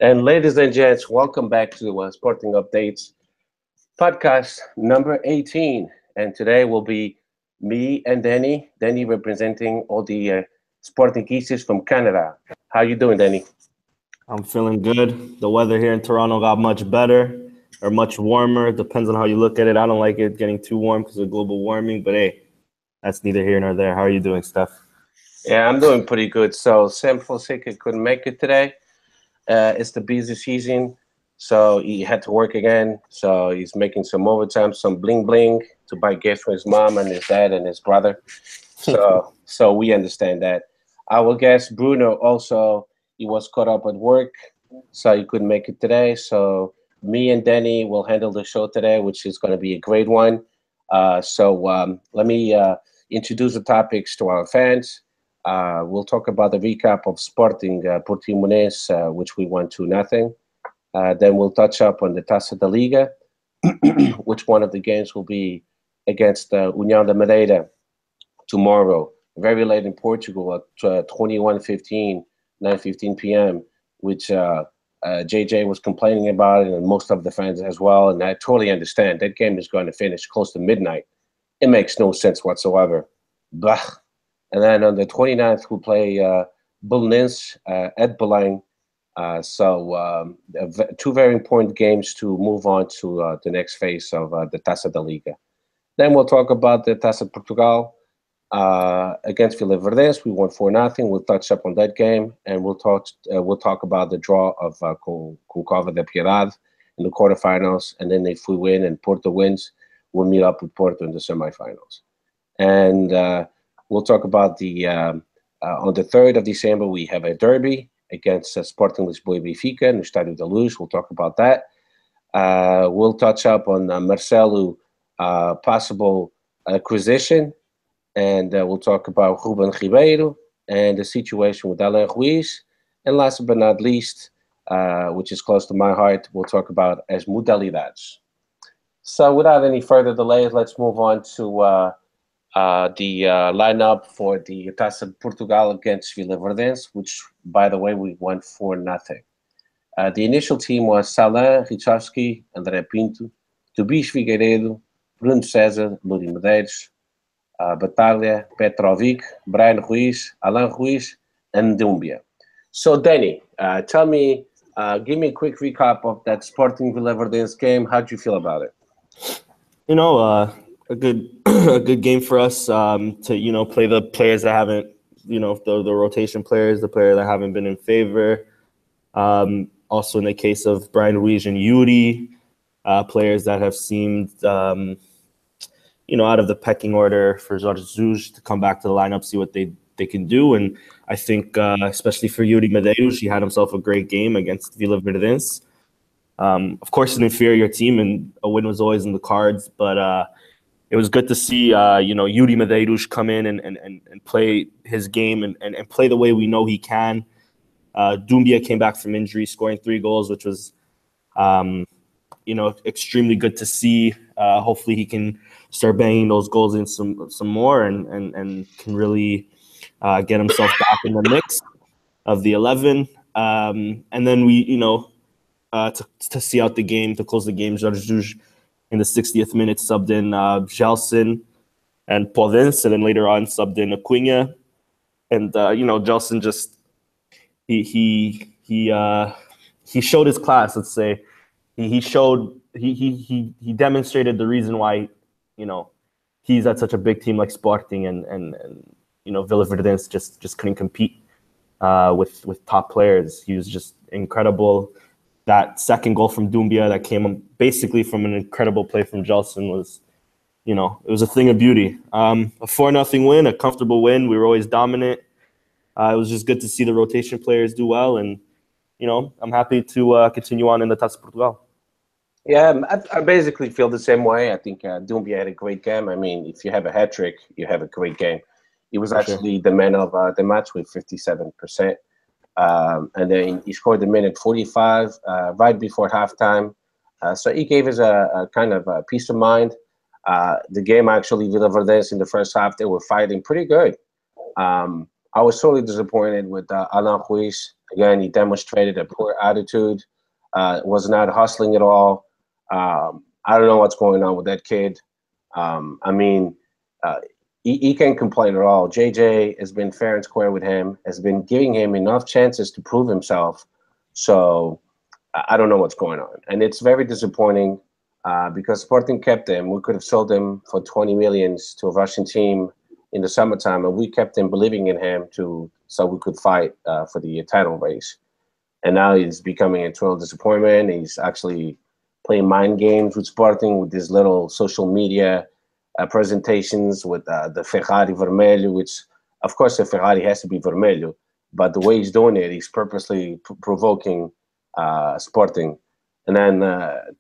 And ladies and gents, welcome back to Sporting Updates podcast number 18. And today will be me and Danny. Danny representing all the Sportingistas from Canada. How you doing, Danny? I'm feeling good. The weather here in Toronto got much better or much warmer. It depends on how you look at it. I don't like it getting too warm because of global warming, but hey, that's neither here nor there. How are you doing, Steph? Yeah, I'm doing pretty good. So Sam Fonseca couldn't make it today. It's the busy season, so he had to work again. So he's making some overtime, some bling bling to buy gifts for his mom and his dad and his brother. So we understand that. Our guest Bruno also he was caught up at work, so he couldn't make it today. So me and Danny will handle the show today, which is going to be a great one. Let me introduce the topics to our fans. We'll talk about the recap of Sporting Portimonense, which we won 2-0. Then we'll touch up on the Taça da Liga, which one of the games will be against União da Madeira tomorrow, very late in Portugal at 21:15, 9:15 p.m., which JJ was complaining about it, and most of the fans as well. And I totally understand. That game is going to finish close to midnight. It makes no sense whatsoever. Blah. And then on the 29th, we'll play Belenenses at Belém. Two very important games to move on to the next phase of the Taça da Liga. Then we'll talk about the Taça Portugal against Vila Verdense. We won 4-0. We'll touch up on that game, and we'll talk about the draw of Concova da Piedade in the quarterfinals. And then if we win and Porto wins, we'll meet up with Porto in the semifinals. And we'll talk about the on the 3rd of December, we have a derby against Sporting Lisboa e Benfica in the Estádio da Luz. We'll talk about that. We'll touch up on Marcelo possible acquisition, and we'll talk about Ruben Ribeiro and the situation with Alain Ruiz. And last but not least, which is close to my heart, we'll talk about as Modalidades. So without any further delays, let's move on to the lineup for the Taça Portugal against Vila Verdense, which, by the way, we won 4-0. The initial team was Salin, Richowski, André Pinto, Tobias Figueiredo, Bruno César, Luri Medeiros, Batalha, Petrovic, Brian Ruiz, Alain Ruiz, and Dumbia. So, Danny, tell me, give me a quick recap of that Sporting Vila Verdense game. How'd you feel about it? A good game for us to play the players that haven't the rotation players, the players that haven't been in favor. Also in the case of Brian Ruiz and Yuri, players that have seemed out of the pecking order for Jorge Jesus to come back to the lineup, see what they can do. And I think especially for Yuri Medeiros, he had himself a great game against Vila Verdense. Of course, an inferior team, and a win was always in the cards, but it was good to see, Yuri Medeiros come in and play his game and play the way we know he can. Dumbia came back from injury, scoring 3 goals, which was, extremely good to see. Hopefully he can start banging those goals in some more and can really get himself back in the mix of the 11. And then we, to see out the game, to close the game, Jorge Jesus in the 60th minute subbed in Gelson and Podence, and then later on subbed in Acuna. And Gelson just he showed his class. Let's say he demonstrated the reason why he's at such a big team like Sporting and Vila Verdense just couldn't compete with top players. He was just incredible. That second goal from Dumbia that came basically from an incredible play from Gelson was, it was a thing of beauty. A 4-0 win, a comfortable win. We were always dominant. It was just good to see the rotation players do well, and I'm happy to continue on in the Taça Portugal. Yeah, I basically feel the same way. I think Dumbia had a great game. I mean, if you have a hat trick, you have a great game. He was actually the man of the match with 57%. And then he scored the minute 45 right before halftime. So he gave us a kind of a peace of mind. The game actually, Vila Verdense in the first half, they were fighting pretty good. I was totally disappointed with Alain Ruiz Again, he demonstrated a poor attitude, was not hustling at all. I don't know what's going on with that kid. I mean, he can't complain at all. JJ has been fair and square with him, has been giving him enough chances to prove himself. So I don't know what's going on. And it's very disappointing because Sporting kept him. We could have sold him for 20 millions to a Russian team in the summertime, and we kept him believing in him so we could fight for the title race. And now he's becoming a total disappointment. He's actually playing mind games with Sporting with his little social media presentations with the Ferrari Vermelho, which, of course, the Ferrari has to be Vermelho. But the way he's doing it, he's purposely provoking Sporting. And then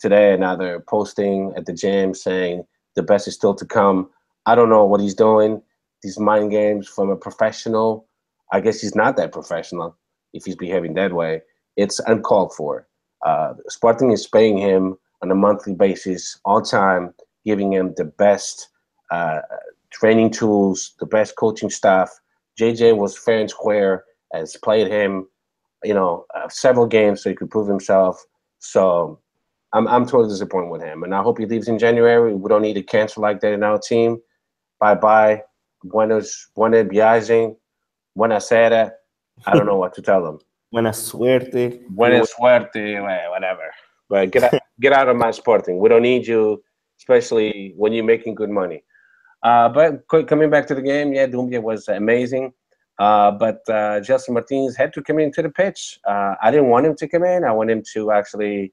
today, another posting at the gym saying the best is still to come. I don't know what he's doing. These mind games from a professional. I guess he's not that professional if he's behaving that way. It's uncalled for. Sporting is paying him on a monthly basis, on time, giving him the best training tools, the best coaching staff. JJ was fair and square, has played him, several games so he could prove himself. So I'm totally disappointed with him, and I hope he leaves in January. We don't need a cancer like that in our team. Bye-bye. Buena viagem. Buena sera. I don't know what to tell him. Buena suerte. Buena suerte, whatever. But get out of my Sporting. We don't need you, especially when you're making good money. But coming back to the game, yeah, Doumbia was amazing. But Gelson Martins had to come into the pitch. I didn't want him to come in. I want him to actually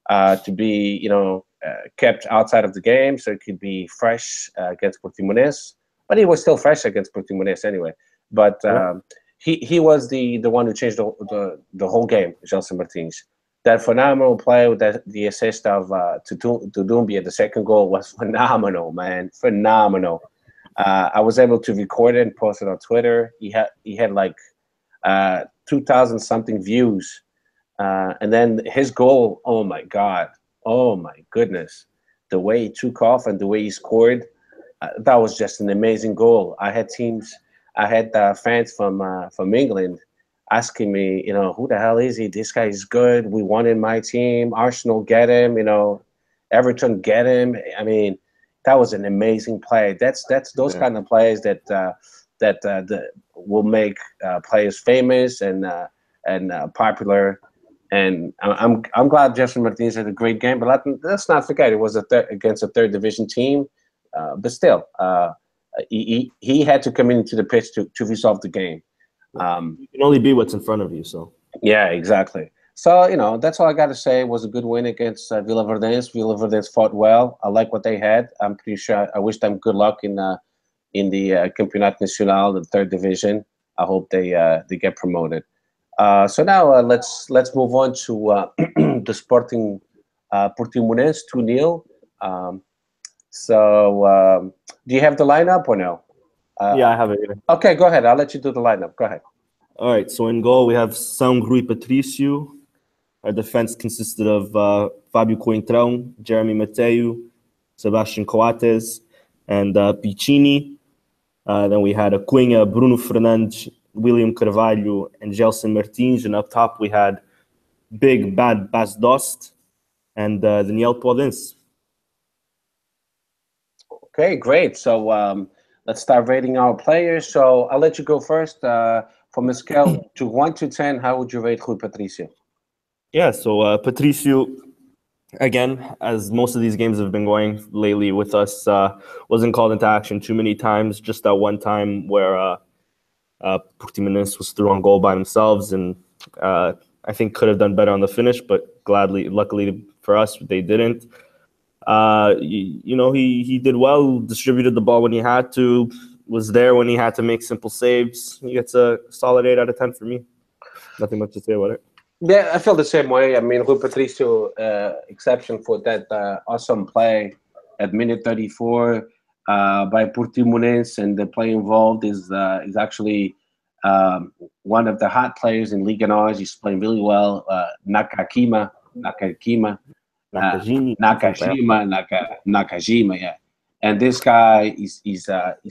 to be, kept outside of the game so it could be fresh against Portimonense. But he was still fresh against Portimonense anyway. But he was the one who changed the whole game, Gelson Martins. That phenomenal play with the assist of to Doumbia, the second goal was phenomenal, man, phenomenal. I was able to record it and post it on Twitter. He had like 2,000 something views, and then his goal. Oh my God! Oh my goodness! The way he took off and the way he scored, that was just an amazing goal. I had fans from England asking me, who the hell is he? This guy is good. We won in my team. Arsenal get him. Everton get him. I mean, that was an amazing play. That's those kind of plays that will make players famous and popular. And I'm glad Gelson Martins had a great game. But let's not forget it was against a third division team. But still, he had to come into the pitch to resolve the game. You can only be what's in front of you. So yeah, exactly. So that's all I got to say. It was a good win against Villaverdense. Villaverdense fought well. I like what they had. I'm pretty sure. I wish them good luck in the Campeonato Nacional, the third division. I hope they get promoted. So now let's move on to the Sporting Portimonense 2-0. So do you have the lineup or no? Yeah, I have it here. Okay, go ahead. I'll let you do the lineup. Go ahead. All right, so in goal we have São Rui Patricio. Our defense consisted of Fábio Coentrão, Jeremy Mateu, Sebastian Coates, and Piccini. Then we had Cunha, Bruno Fernandes, William Carvalho, and Gelson Martins. And up top we had Big Bad Bas Dost and Daniel Podence. Okay, great. So let's start rating our players. So I'll let you go first. From a scale to 1 to 10, how would you rate Rui Patricio? Yeah, so Patricio, again, as most of these games have been going lately with us, wasn't called into action too many times. Just that one time where Portimonense was through on goal by themselves, and I think could have done better on the finish, but luckily for us, they didn't. He did well, distributed the ball when he had to, was there when he had to make simple saves. He gets a solid 8 out of 10 for me. Nothing much to say about it. Yeah, I feel the same way. I mean, Rui Patricio, exception for that awesome play at minute 34 by Portimonense, and the play involved is actually one of the hot players in Liga NOS. He's playing really well. Nakajima, yeah. And this guy he's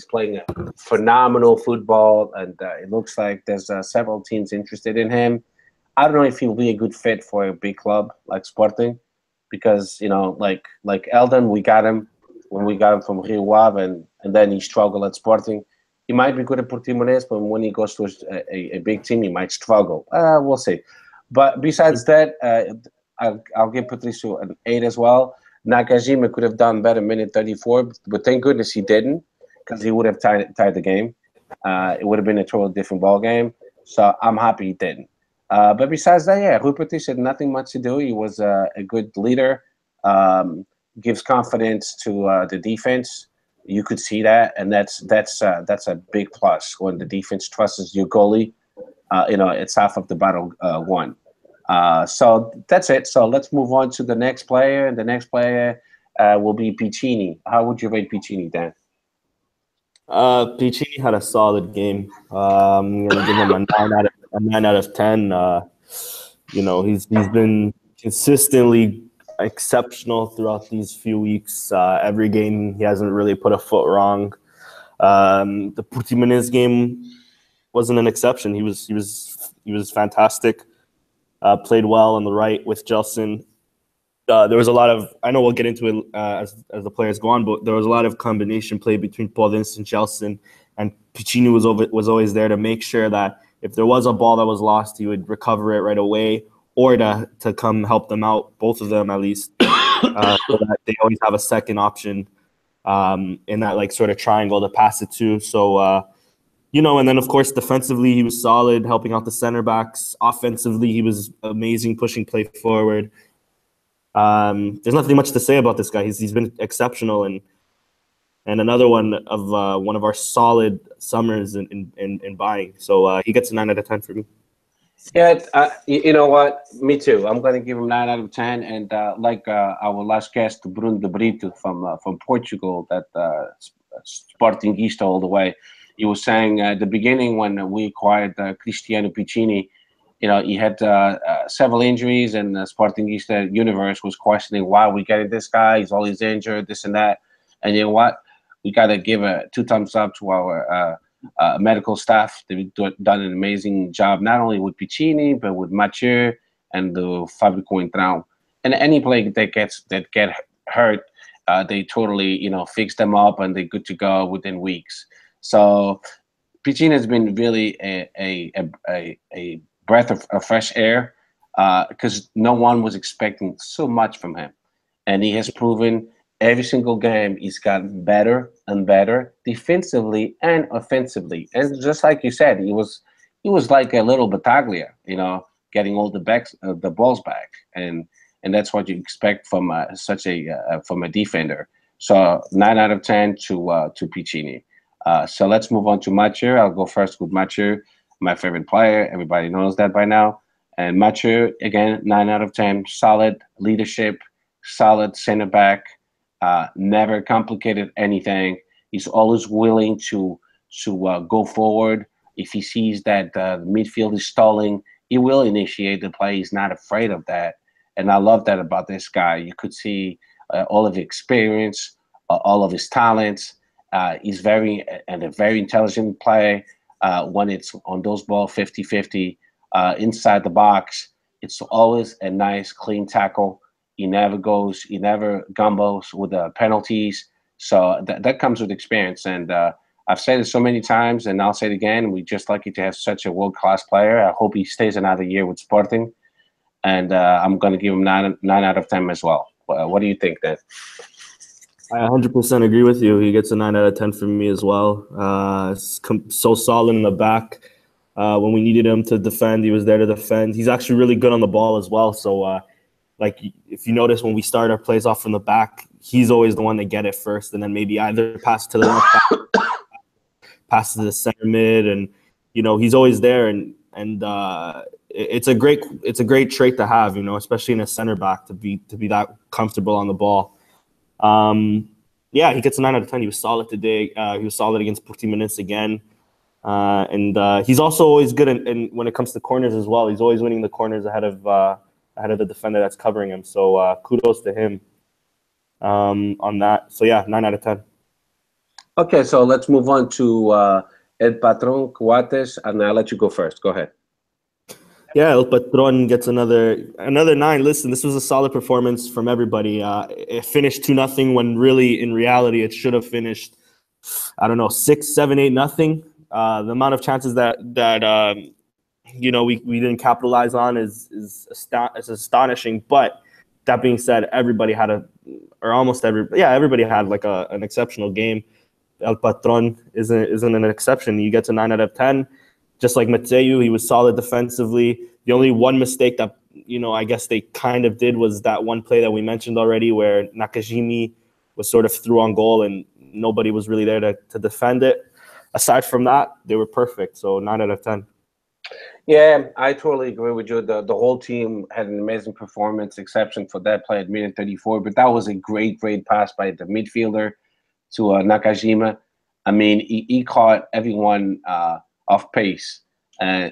playing a phenomenal football, and it looks like there's several teams interested in him. I don't know if he'll be a good fit for a big club like Sporting, because like Eldon, we got him when we got him from Rio Ave, and then he struggled at Sporting. He might be good at Portimonense, but when he goes to a big team, he might struggle. We'll see. But besides that, I'll give Patricio an 8 as well. Nakajima could have done better minute 34, but thank goodness he didn't, because he would have tied the game. It would have been a totally different ball game. So I'm happy he didn't. But besides that, yeah, Rupert had nothing much to do. He was a good leader, gives confidence to the defense. You could see that, and that's a big plus when the defense trusts your goalie. It's half of the battle won. So that's it. So let's move on to the next player, and the next player will be Piccini. How would you rate Piccini, Dan? Piccini had a solid game. I'm gonna give him a 9 out of 10. He's been consistently exceptional throughout these few weeks. Every game he hasn't really put a foot wrong. The Portimonense game wasn't an exception. He was fantastic. Played well on the right with Gelson. There was a lot of, I know we'll get into it as the players go on, but there was a lot of combination play between Podence and Gelson, and Piccini was always there to make sure that if there was a ball that was lost, he would recover it right away, or to come help them out, both of them at least, so that they always have a second option in that like sort of triangle to pass it to. So, and then of course defensively he was solid, helping out the center backs. Offensively he was amazing, pushing play forward. There's nothing much to say about this guy. He's been exceptional, and another one of our solid summers in buying. So he gets a 9 out of 10 for me. Yeah, you know what? Me too. I'm going to give him 9 out of 10. And like our last guest, Bruno de Brito from Portugal, that Sportingista all the way, he was saying at the beginning when we acquired Cristiano Piccini, he had several injuries, and the Sportingista universe was questioning why we getting this guy. He's always injured, this and that. And you know what? We got to give 2 thumbs up to our medical staff. They've done an amazing job, not only with Piccini, but with Mathieu and Fábio Coentrão. And any player that get hurt, they totally fix them up, and they're good to go within weeks. So Piccini has been really a breath of fresh air, because no one was expecting so much from him, and he has proven every single game he's gotten better and better defensively and offensively. And just like you said, he was like a little Battaglia, getting all the balls back, and that's what you expect from from a defender. So 9 out of 10 to Piccini. So let's move on to Mathieu. I'll go first with Mathieu, my favorite player. Everybody knows that by now. And Mathieu, again, 9 out of 10. Solid leadership, solid center back, never complicated anything. He's always willing to go forward. If he sees that the midfield is stalling, he will initiate the play. He's not afraid of that. And I love that about this guy. You could see all of his experience, all of his talents. He's a very intelligent player. When it's on those balls 50-50 inside the box, it's always a nice, clean tackle. He never gumbos with the penalties. So that comes with experience. And I've said it so many times, and I'll say it again. We're just lucky to have such a world-class player. I hope he stays another year with Sporting. And I'm going to give him 9 out of 10 as well. What do you think, Dan? I 100% agree with you. He gets a 9 out of 10 from me as well. So solid in the back. When we needed him to defend, he was there to defend. He's actually really good on the ball as well. So, if you notice, when we start our plays off from the back, he's always the one to get it first, and then maybe either pass to the left back, pass to the center mid, and he's always there. And it's a great trait to have, especially in a center back, to be that comfortable on the ball. He gets a 9 out of 10. He was solid today. He was solid against Portimonense again. And he's also always good in when it comes to corners as well. He's always winning the corners ahead of the defender that's covering him. So kudos to him on that. So 9 out of 10. Okay, so let's move on to El Patron Coates, and I'll let you go first. Go ahead. Yeah, El Patron gets another 9. Listen, this was a solid performance from everybody. It finished 2-0 when really, in reality, it should have finished, I don't know, 6, 7, 8-0. The amount of chances that we didn't capitalize on is astonishing. But that being said, everybody had everybody had like an exceptional game. El Patron isn't an exception. You get to 9 out of 10. Just like Mateu, he was solid defensively. The only one mistake that, I guess they kind of did was that one play that we mentioned already where Nakajimi was sort of through on goal and nobody was really there to defend it. Aside from that, they were perfect. So 9 out of 10. Yeah, I totally agree with you. The whole team had an amazing performance, exception for that play at minute 34. But that was a great pass by the midfielder to Nakajima. I mean, he caught everyone off pace.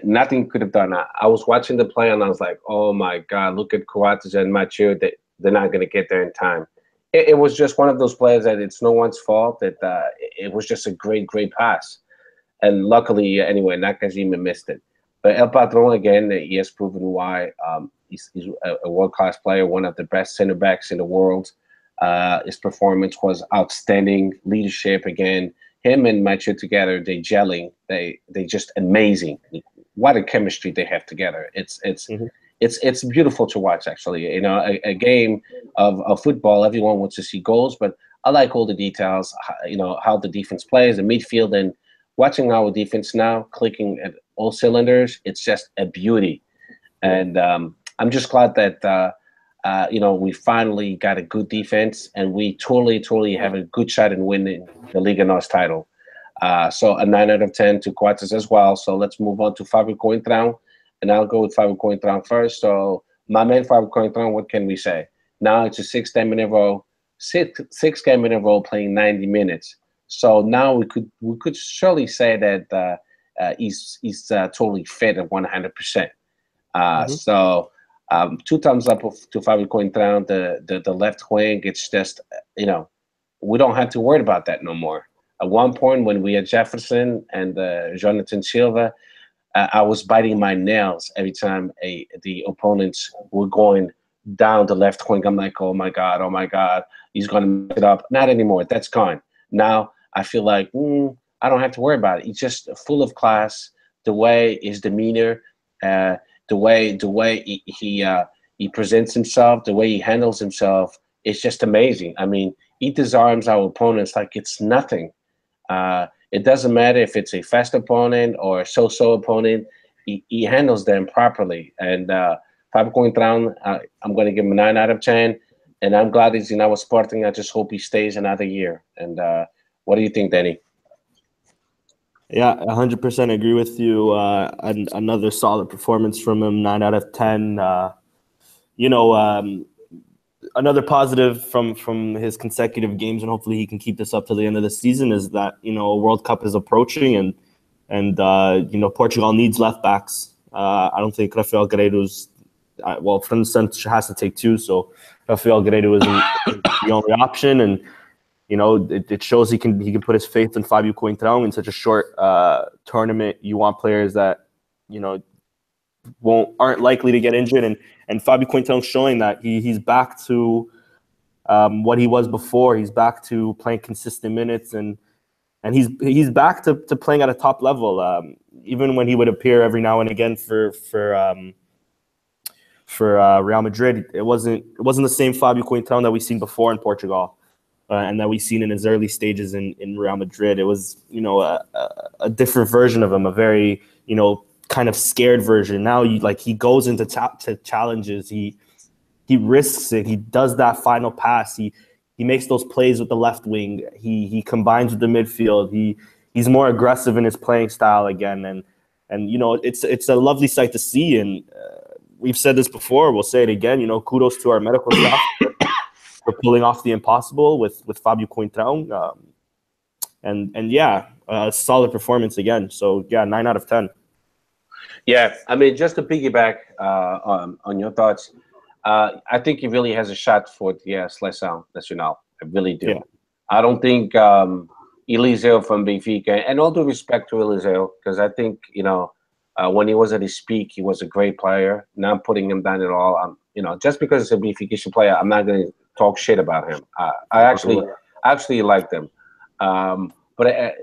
Nothing could have done that. I was watching the play and I was like, oh my God, look at Coates and Mathieu. They're not going to get there in time. It was just one of those plays that it's no one's fault. That it was just a great pass. And luckily, anyway, Nakajima missed it. But El Patron, again, he has proven why. He's a world-class player, one of the best center backs in the world. His performance was outstanding. Leadership, again. Him and Mathieu together, they gelling. They just amazing. What a chemistry they have together. It's beautiful to watch, actually. A game of football, everyone wants to see goals, but I like all the details, how the defense plays, the midfield, and watching our defense now, clicking at all cylinders, it's just a beauty. And I'm just glad that, we finally got a good defense, and we totally have a good shot in winning the Liga NOS title. So a 9 out of 10 to Coates as well. So let's move on to Fabio Coentrão, and I'll go with Fabio Coentrão first. So my man Fabio Coentrão, what can we say? Now it's a sixth game in a row playing 90 minutes. So now we could surely say that he's totally fit at 100%. So 2 thumbs up to Fabio Coentrão, the left wing. It's just, we don't have to worry about that no more. At one point when we had Jefferson and Jonathan Silva, I was biting my nails every time the opponents were going down the left wing. I'm like, oh my God, he's going to mess it up. Not anymore. That's gone. Now I feel like I don't have to worry about it. He's just full of class. The way his demeanor, the way he presents himself, the way he handles himself, it's just amazing. I mean, he disarms our opponents like it's nothing. It doesn't matter if it's a fast opponent or a so-so opponent. He handles them properly. And Fabio Coentrão, I'm going to give him a 9 out of 10. And I'm glad he's in our Sporting. I just hope he stays another year. And what do you think, Danny? Yeah, 100% agree with you. Another solid performance from him, 9 out of 10. Another positive from his consecutive games, and hopefully he can keep this up to the end of the season, is that a World Cup is approaching, and Portugal needs left backs. I don't think Rafael Guerreiro's Francis has to take 2, so Rafael Guerreiro is the only option, and it shows he can put his faith in Fabio Coentrão in such a short tournament. You want players that aren't likely to get injured, and Fabio Coentrão showing that he's back to what he was before. He's back to playing consistent minutes, and he's back to playing at a top level. Even when he would appear every now and again for Real Madrid, it wasn't the same Fabio Coentrão that we've seen before in Portugal. And that we've seen in his early stages in Real Madrid. It was, a different version of him, a very, kind of scared version. Now, he goes into to challenges. He risks it. He does that final pass. He makes those plays with the left wing. He combines with the midfield. He's more aggressive in his playing style again. And it's a lovely sight to see. And we've said this before. We'll say it again. Kudos to our medical staff for pulling off the impossible with Fabio Coentrão. And a solid performance again. So, 9 out of 10. Yeah, I mean, just to piggyback on your thoughts, I think he really has a shot for the Seleção Nacional. I really do. Yeah. I don't think Eliseu from Benfica, and all due respect to Eliseu, because I think, When he was at his peak, he was a great player. Not putting him down at all. Just because he's a Benfica player, I'm not going to talk shit about him. I actually like them. But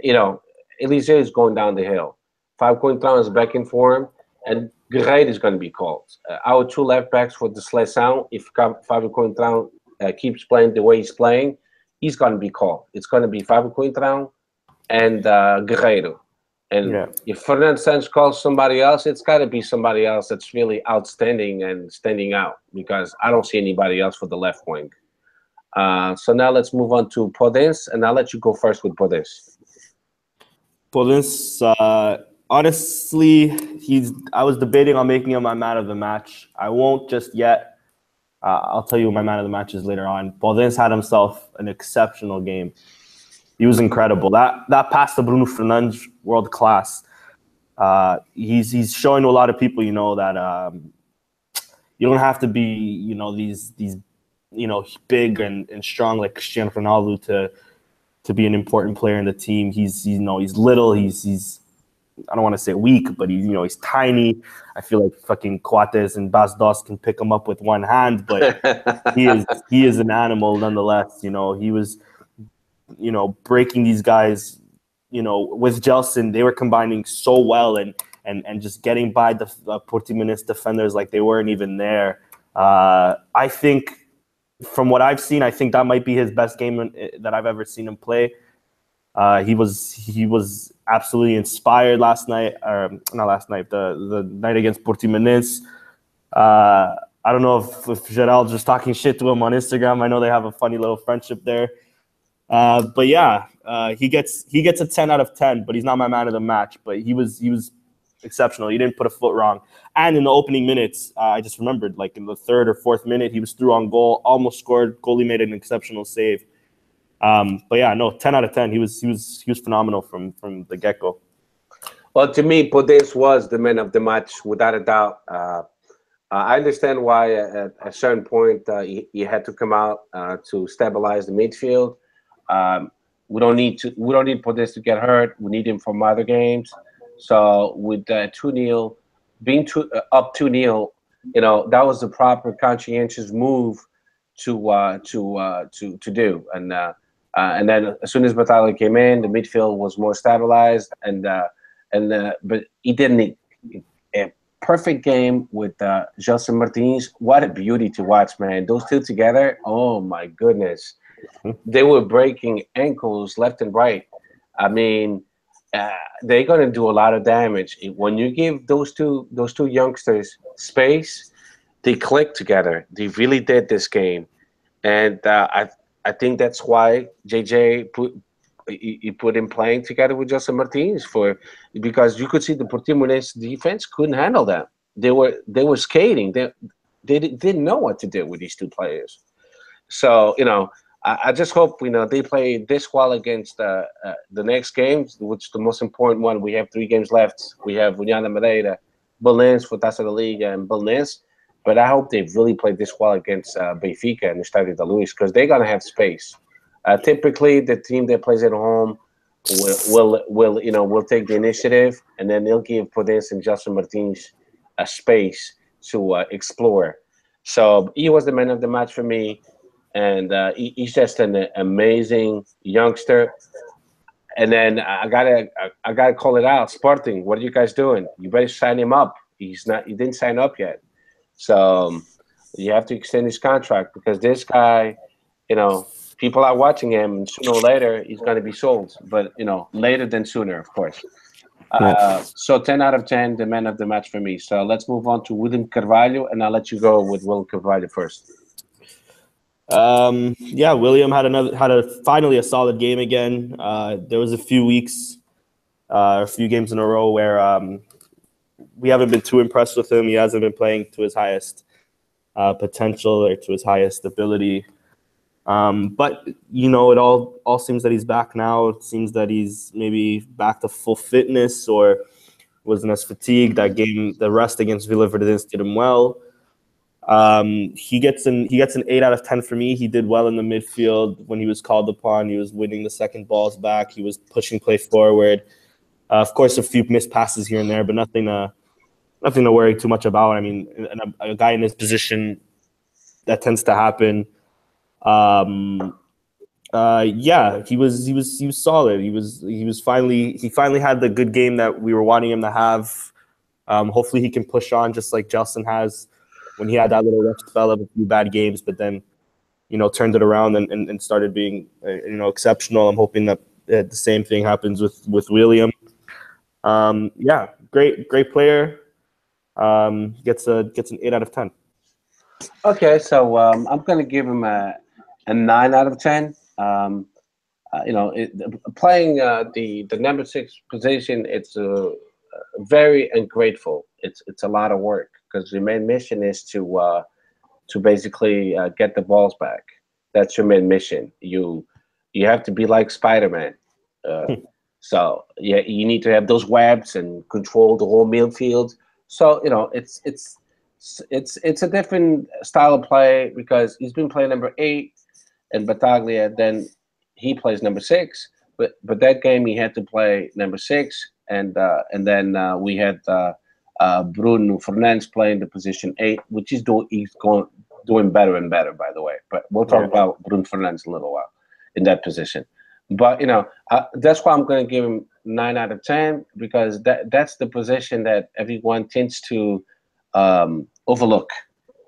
Elise is going down the hill. Fábio Coentrão is back in form, and Guerreiro is going to be called. Our two left backs for the Seleção, if Fábio Coentrão keeps playing the way he's playing, he's going to be called. It's going to be Fábio Coentrão and Guerreiro. And if Fernando Santos calls somebody else, it's got to be somebody else that's really outstanding and standing out, because I don't see anybody else for the left wing. So now let's move on to Podence, and I'll let you go first with Podence. Podence, honestly, I was debating on making him my man of the match. I won't just yet. I'll tell you who my man of the match is later on. Podence had himself an exceptional game. He was incredible. That pass to Bruno Fernandes, world class. He's showing to a lot of people, that you don't have to be, these big and strong like Cristiano Ronaldo to be an important player in the team. He's little. He's I don't want to say weak, but he's tiny. I feel like fucking Coates and Bas Dost can pick him up with one hand, but he is an animal nonetheless. He was breaking these guys, with Gelson. They were combining so well and just getting by the Portimonense defenders like they weren't even there. I think, from what I've seen, I think that might be his best game that I've ever seen him play. He was absolutely inspired last night, or not last night, the night against Portimonense. I don't know if Gerald's just talking shit to him on Instagram. I know they have a funny little friendship there. But yeah, he gets a 10 out of 10, but he's not my man of the match. But he was exceptional. He didn't put a foot wrong. And in the opening minutes, I just remembered, like in the third or fourth minute, he was through on goal, almost scored. Goalie made an exceptional save. But yeah, no, 10 out of 10. He was phenomenal from the get-go. Well, to me, Podence was the man of the match, without a doubt. I understand why at a certain point he had to come out to stabilize the midfield. We don't need Podence to get hurt. We need him from other games. So with 2-0, being up 2-0, that was the proper conscientious move to do. And then as soon as Batalha came in, the midfield was more stabilized, but he didn't. A perfect game with Gelson Martins. What a beauty to watch, man! Those two together. Oh my goodness, they were breaking ankles left and right. I mean, they're gonna do a lot of damage when you give those two youngsters space. They click together. They really did this game, and I think that's why JJ put him playing together with Gelson Martins because you could see the Portimonense defense couldn't handle that. They were skating. They didn't know what to do with these two players. So I just hope they play this well against the next games, which is the most important one. We have 3 games left. We have União da Madeira, Belenenses for Taça da Liga, and Belenenses. But I hope they really play this well against Benfica and the Estádio da Luz, because they're gonna have space. Typically, the team that plays at home will take the initiative, and then they'll give Podence and Gelson Martins a space to explore. So he was the man of the match for me, and he's just an amazing youngster. And then I gotta call it out. Sporting, what are you guys doing? You better sign him up. He didn't sign up yet. So you have to extend his contract, because this guy, people are watching him, and sooner or later he's going to be sold. But later than sooner, of course. So 10 out of 10, the man of the match for me. So let's move on to William Carvalho, and I'll let you go with William Carvalho first. Yeah, William had finally a solid game again. There was a few games in a row where we haven't been too impressed with him. He hasn't been playing to his highest potential or to his highest ability. But it all seems that he's back now. It seems that he's maybe back to full fitness, or wasn't as fatigued. That game, the rest against Vila-Verdense did him well. He gets an 8 out of 10 for me. He did well in the midfield when he was called upon. He was winning the second balls back. He was pushing play forward. Of course, a few missed passes here and there, but nothing nothing to worry too much about. I mean, a guy in his position, that tends to happen. Yeah, he was solid. He finally had the good game that we were wanting him to have. Hopefully he can push on just like Jelson has when he had that little rough spell of a few bad games, but then, turned it around and started being, exceptional. I'm hoping that the same thing happens with William. Yeah, great player. Gets an 8 out of 10. Okay, so I'm going to give him a 9 out of 10. Playing the number 6 position, it's very ungrateful. It's a lot of work because your main mission is to basically get the balls back. That's your main mission. You have to be like Spider-Man. So yeah, you need to have those webs and control the whole midfield. So it's a different style of play because he's been playing number 8 and Battaglia. Then he plays number 6. But that game he had to play number 6, and then we had Bruno Fernandes playing the position 8, which he's doing better and better, by the way. But we'll talk about Bruno Fernandes in a little while in that position. But that's why I'm going to give him 9 out of 10 because that's the position that everyone tends to overlook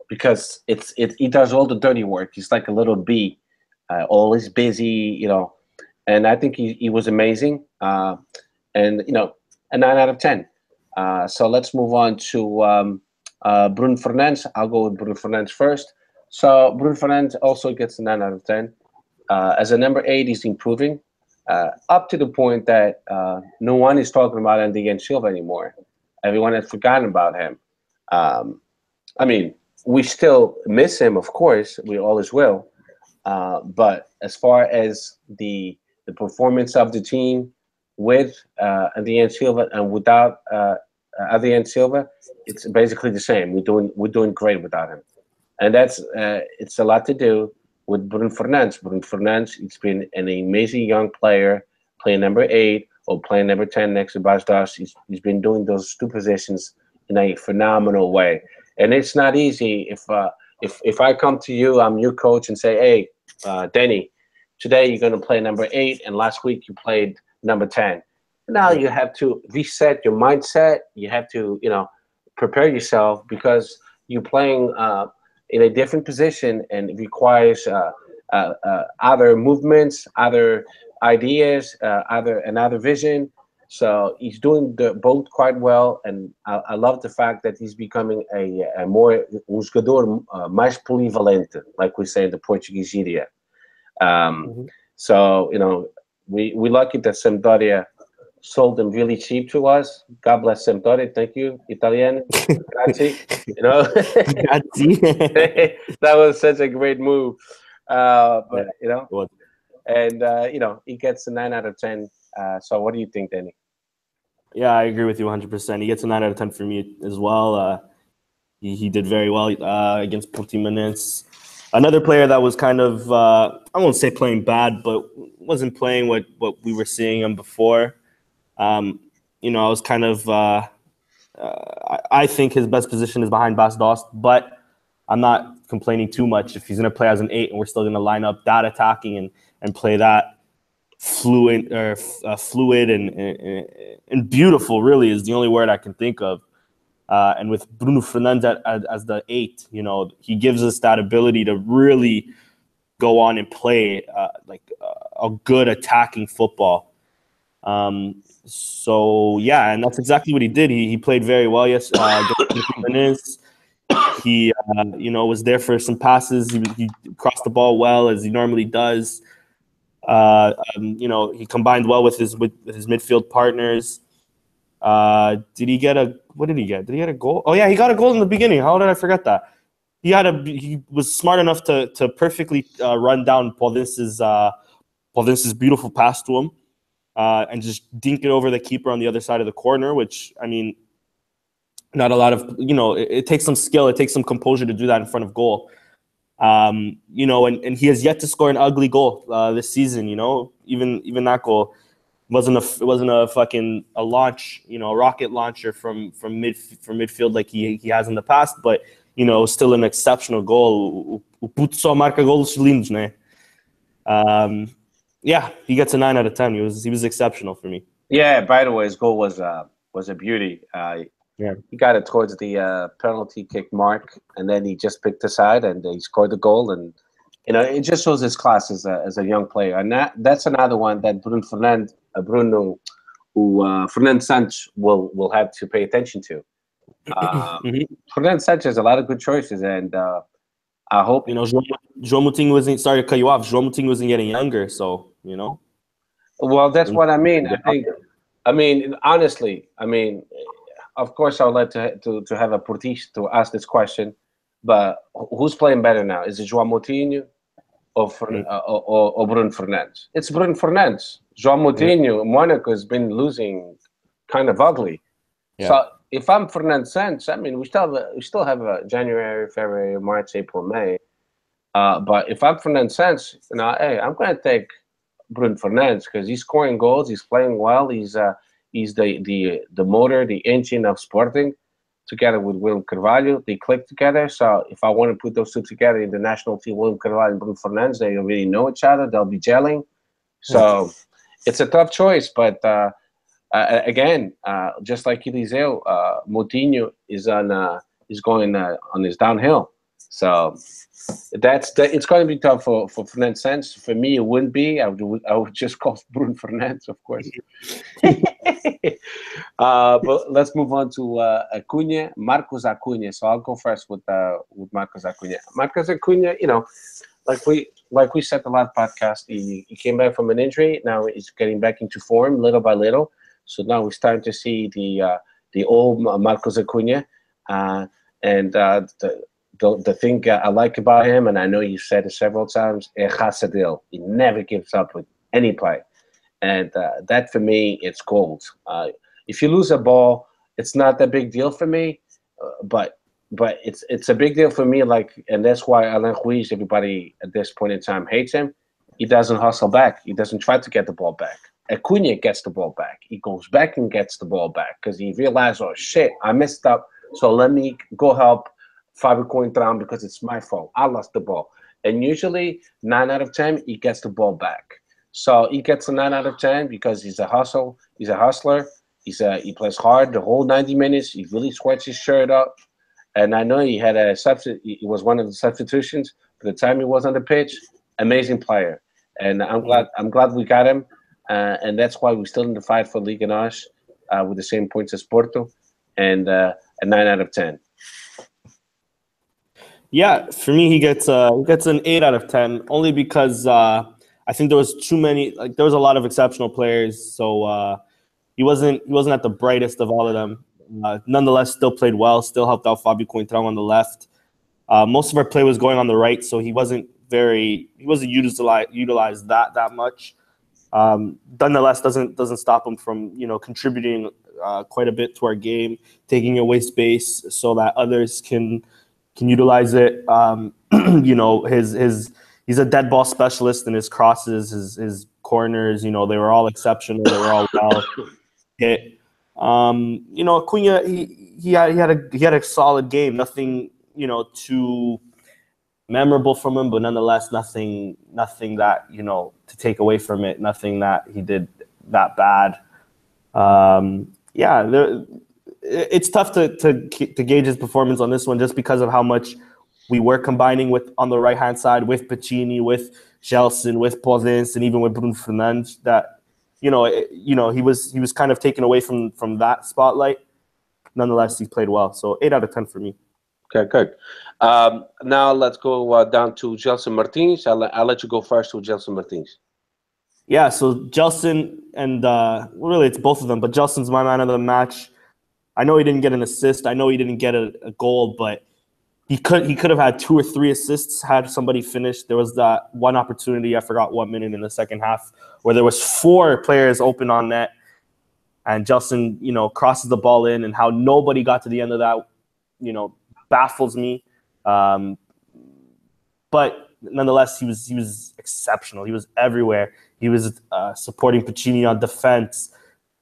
because he does all the dirty work. He's like a little bee, always busy, And I think he was amazing, and a 9 out of 10. So let's move on to Bruno Fernandes. I'll go with Bruno Fernandes first. So Bruno Fernandes also gets a 9 out of 10. As a number 8, he's improving up to the point that no one is talking about Andy and Silva anymore. Everyone has forgotten about him. I mean, we still miss him, of course. We always will. But as far as the performance of the team with Adrian Silva and without Adrian Silva, it's basically the same. We're doing great without him, and that's it's a lot to do with Bruno Fernandes. Bruno Fernandes, he's been an amazing young player, playing number 8 or playing number 10 next to Bastos. He's been doing those 2 positions in a phenomenal way, and it's not easy. If I come to you, I'm your coach, and say, hey, Denny, today you're going to play number 8, and last week you played number 10. Now you have to reset your mindset. You have to, prepare yourself because you're playing in a different position, and it requires other movements, other ideas, another vision. So he's doing both quite well, and I love the fact that he's becoming a more jogador mais polivalente, like we say in the Portuguese area. So we're lucky that Sampdoria sold them really cheap to us. God bless Sampdoria. Thank you, Italian. Grazie. Grazie. That was such a great move. But he gets a 9 out of 10. So what do you think, Danny? Yeah, I agree with you 100%. He gets a 9 out of 10 for me as well. He did very well against Portimonense. Another player that was kind of, I won't say playing bad, but wasn't playing what we were seeing him before. I was kind of, I think his best position is behind Bas Dost, but I'm not complaining too much if he's going to play as an 8 and we're still going to line up that attacking and play that fluid and beautiful, really, is the only word I can think of. And with Bruno Fernandes as the 8, he gives us that ability to really go on and play a good attacking football. So yeah, and that's exactly what he did. He played very well. Yes, he was there for some passes. He crossed the ball well as he normally does. He combined well with his midfield partners. Did he get what did he get? Did he get a goal? Oh yeah, he got a goal in the beginning. How did I forget that? He was smart enough to perfectly run down Paulince's beautiful pass to him, and just dink it over the keeper on the other side of the corner, which, I mean, not a lot of, it takes some skill, it takes some composure to do that in front of goal. And he has yet to score an ugly goal this season, even that goal. It wasn't a fucking a launch, you know, a rocket launcher from midfield like he has in the past, but you know, still an exceptional goal. O puto só marca golos lindos, né? Yeah, he gets a 9 out of 10. He was exceptional for me. Yeah. By the way, his goal was a beauty. Yeah. He got it towards the penalty kick mark, and then he just picked the side and he scored the goal. And you know, it just shows his class as a young player. And that's another one that Bruno Fernando Santos will have to pay attention to. Fernando Santos has a lot of good choices, and I hope, you know, João Moutinho wasn't, sorry to cut you off. João Moutinho wasn't getting younger, so you know. Well, that's what I mean. I mean, honestly, I mean, of course, I would like to have a Portuguese to ask this question, but who's playing better now? Is it João Moutinho or Bruno Fernandes? It's Bruno Fernandes. João Moutinho, Monaco has been losing kind of ugly. Yeah. So if I'm Fernando Santos, I mean, we still have a January, February, March, April, May. But if I'm Fernando Santos, you know, hey, I'm going to take Bruno Fernandes because he's scoring goals, he's playing well, he's the motor, the engine of Sporting, together with William Carvalho. They click together. So if I want to put those two together in the national team, William Carvalho and Bruno Fernandes, they already know each other. They'll be gelling. So it's a tough choice, but again, just like Eliseu, Moutinho is going on his downhill. So it's going to be tough for Fernando Santos. For me, it wouldn't be. I would just call Bruno Fernandes, of course. But let's move on to Acuna, Marcos Acuna. So I'll go first with Marcos Acuna. Marcos Acuna, you know, like we said the last podcast, he came back from an injury. Now he's getting back into form little by little. So now we're starting to see the old Marcos Acuna, and the thing I like about him, and I know you said it several times, Hasadil. He never gives up with any play, and that for me, it's gold. If you lose a ball, it's not that big deal for me, but it's a big deal for me. Like, and that's why Alain Ruiz, everybody at this point in time hates him. He doesn't hustle back. He doesn't try to get the ball back. Acuna gets the ball back. He goes back and gets the ball back because he realized, oh shit, I messed up. So let me go help Fábio Coentrão because it's my fault. I lost the ball. And usually 9 out of 10, he gets the ball back. So he gets a 9 out of 10 because he's a hustler. He plays hard the whole 90 minutes. He really sweats his shirt up. And I know he had he was one of the substitutions. By the time he was on the pitch, amazing player. And I'm glad we got him. And that's why we're still in the fight for Liga NOS with the same points as Porto, and a 9 out of 10. Yeah, for me, he gets an 8 out of 10 only because I think there was too many. Like, there was a lot of exceptional players, so he wasn't at the brightest of all of them. Nonetheless, still played well. Still helped out Fábio Coentrão on the left. Most of our play was going on the right, so he wasn't utilized that much. Nonetheless, doesn't stop him from, you know, contributing quite a bit to our game, taking away space so that others can utilize it. You know, he's a dead ball specialist, and his crosses, his corners, you know, they were all exceptional. They were all well hit. You know, Acuna, he had a solid game. Nothing, you know, too memorable from him, but nonetheless, nothing that, you know, to take away from it. Nothing that he did that bad. It's tough to gauge his performance on this one just because of how much we were combining with on the right hand side with Pacini, with Gelson, with Podence, and even with Bruno Fernandes. That you know he was kind of taken away from that spotlight. Nonetheless, he played well. So 8 out of 10 for me. Okay, good. Now let's go down to Gelson Martins. I'll let you go first with Gelson Martins. Yeah, so Gelson and really it's both of them, but Gelson's my man of the match. I know he didn't get an assist. I know he didn't get a goal, but he could have had 2 or 3 assists had somebody finished. There was that one opportunity, I forgot what minute in the second half, where there was 4 players open on net, and Gelson, you know, crosses the ball in, and how nobody got to the end of that, you know, baffles me. But nonetheless, he was exceptional. He was everywhere. He was supporting Pacini on defense.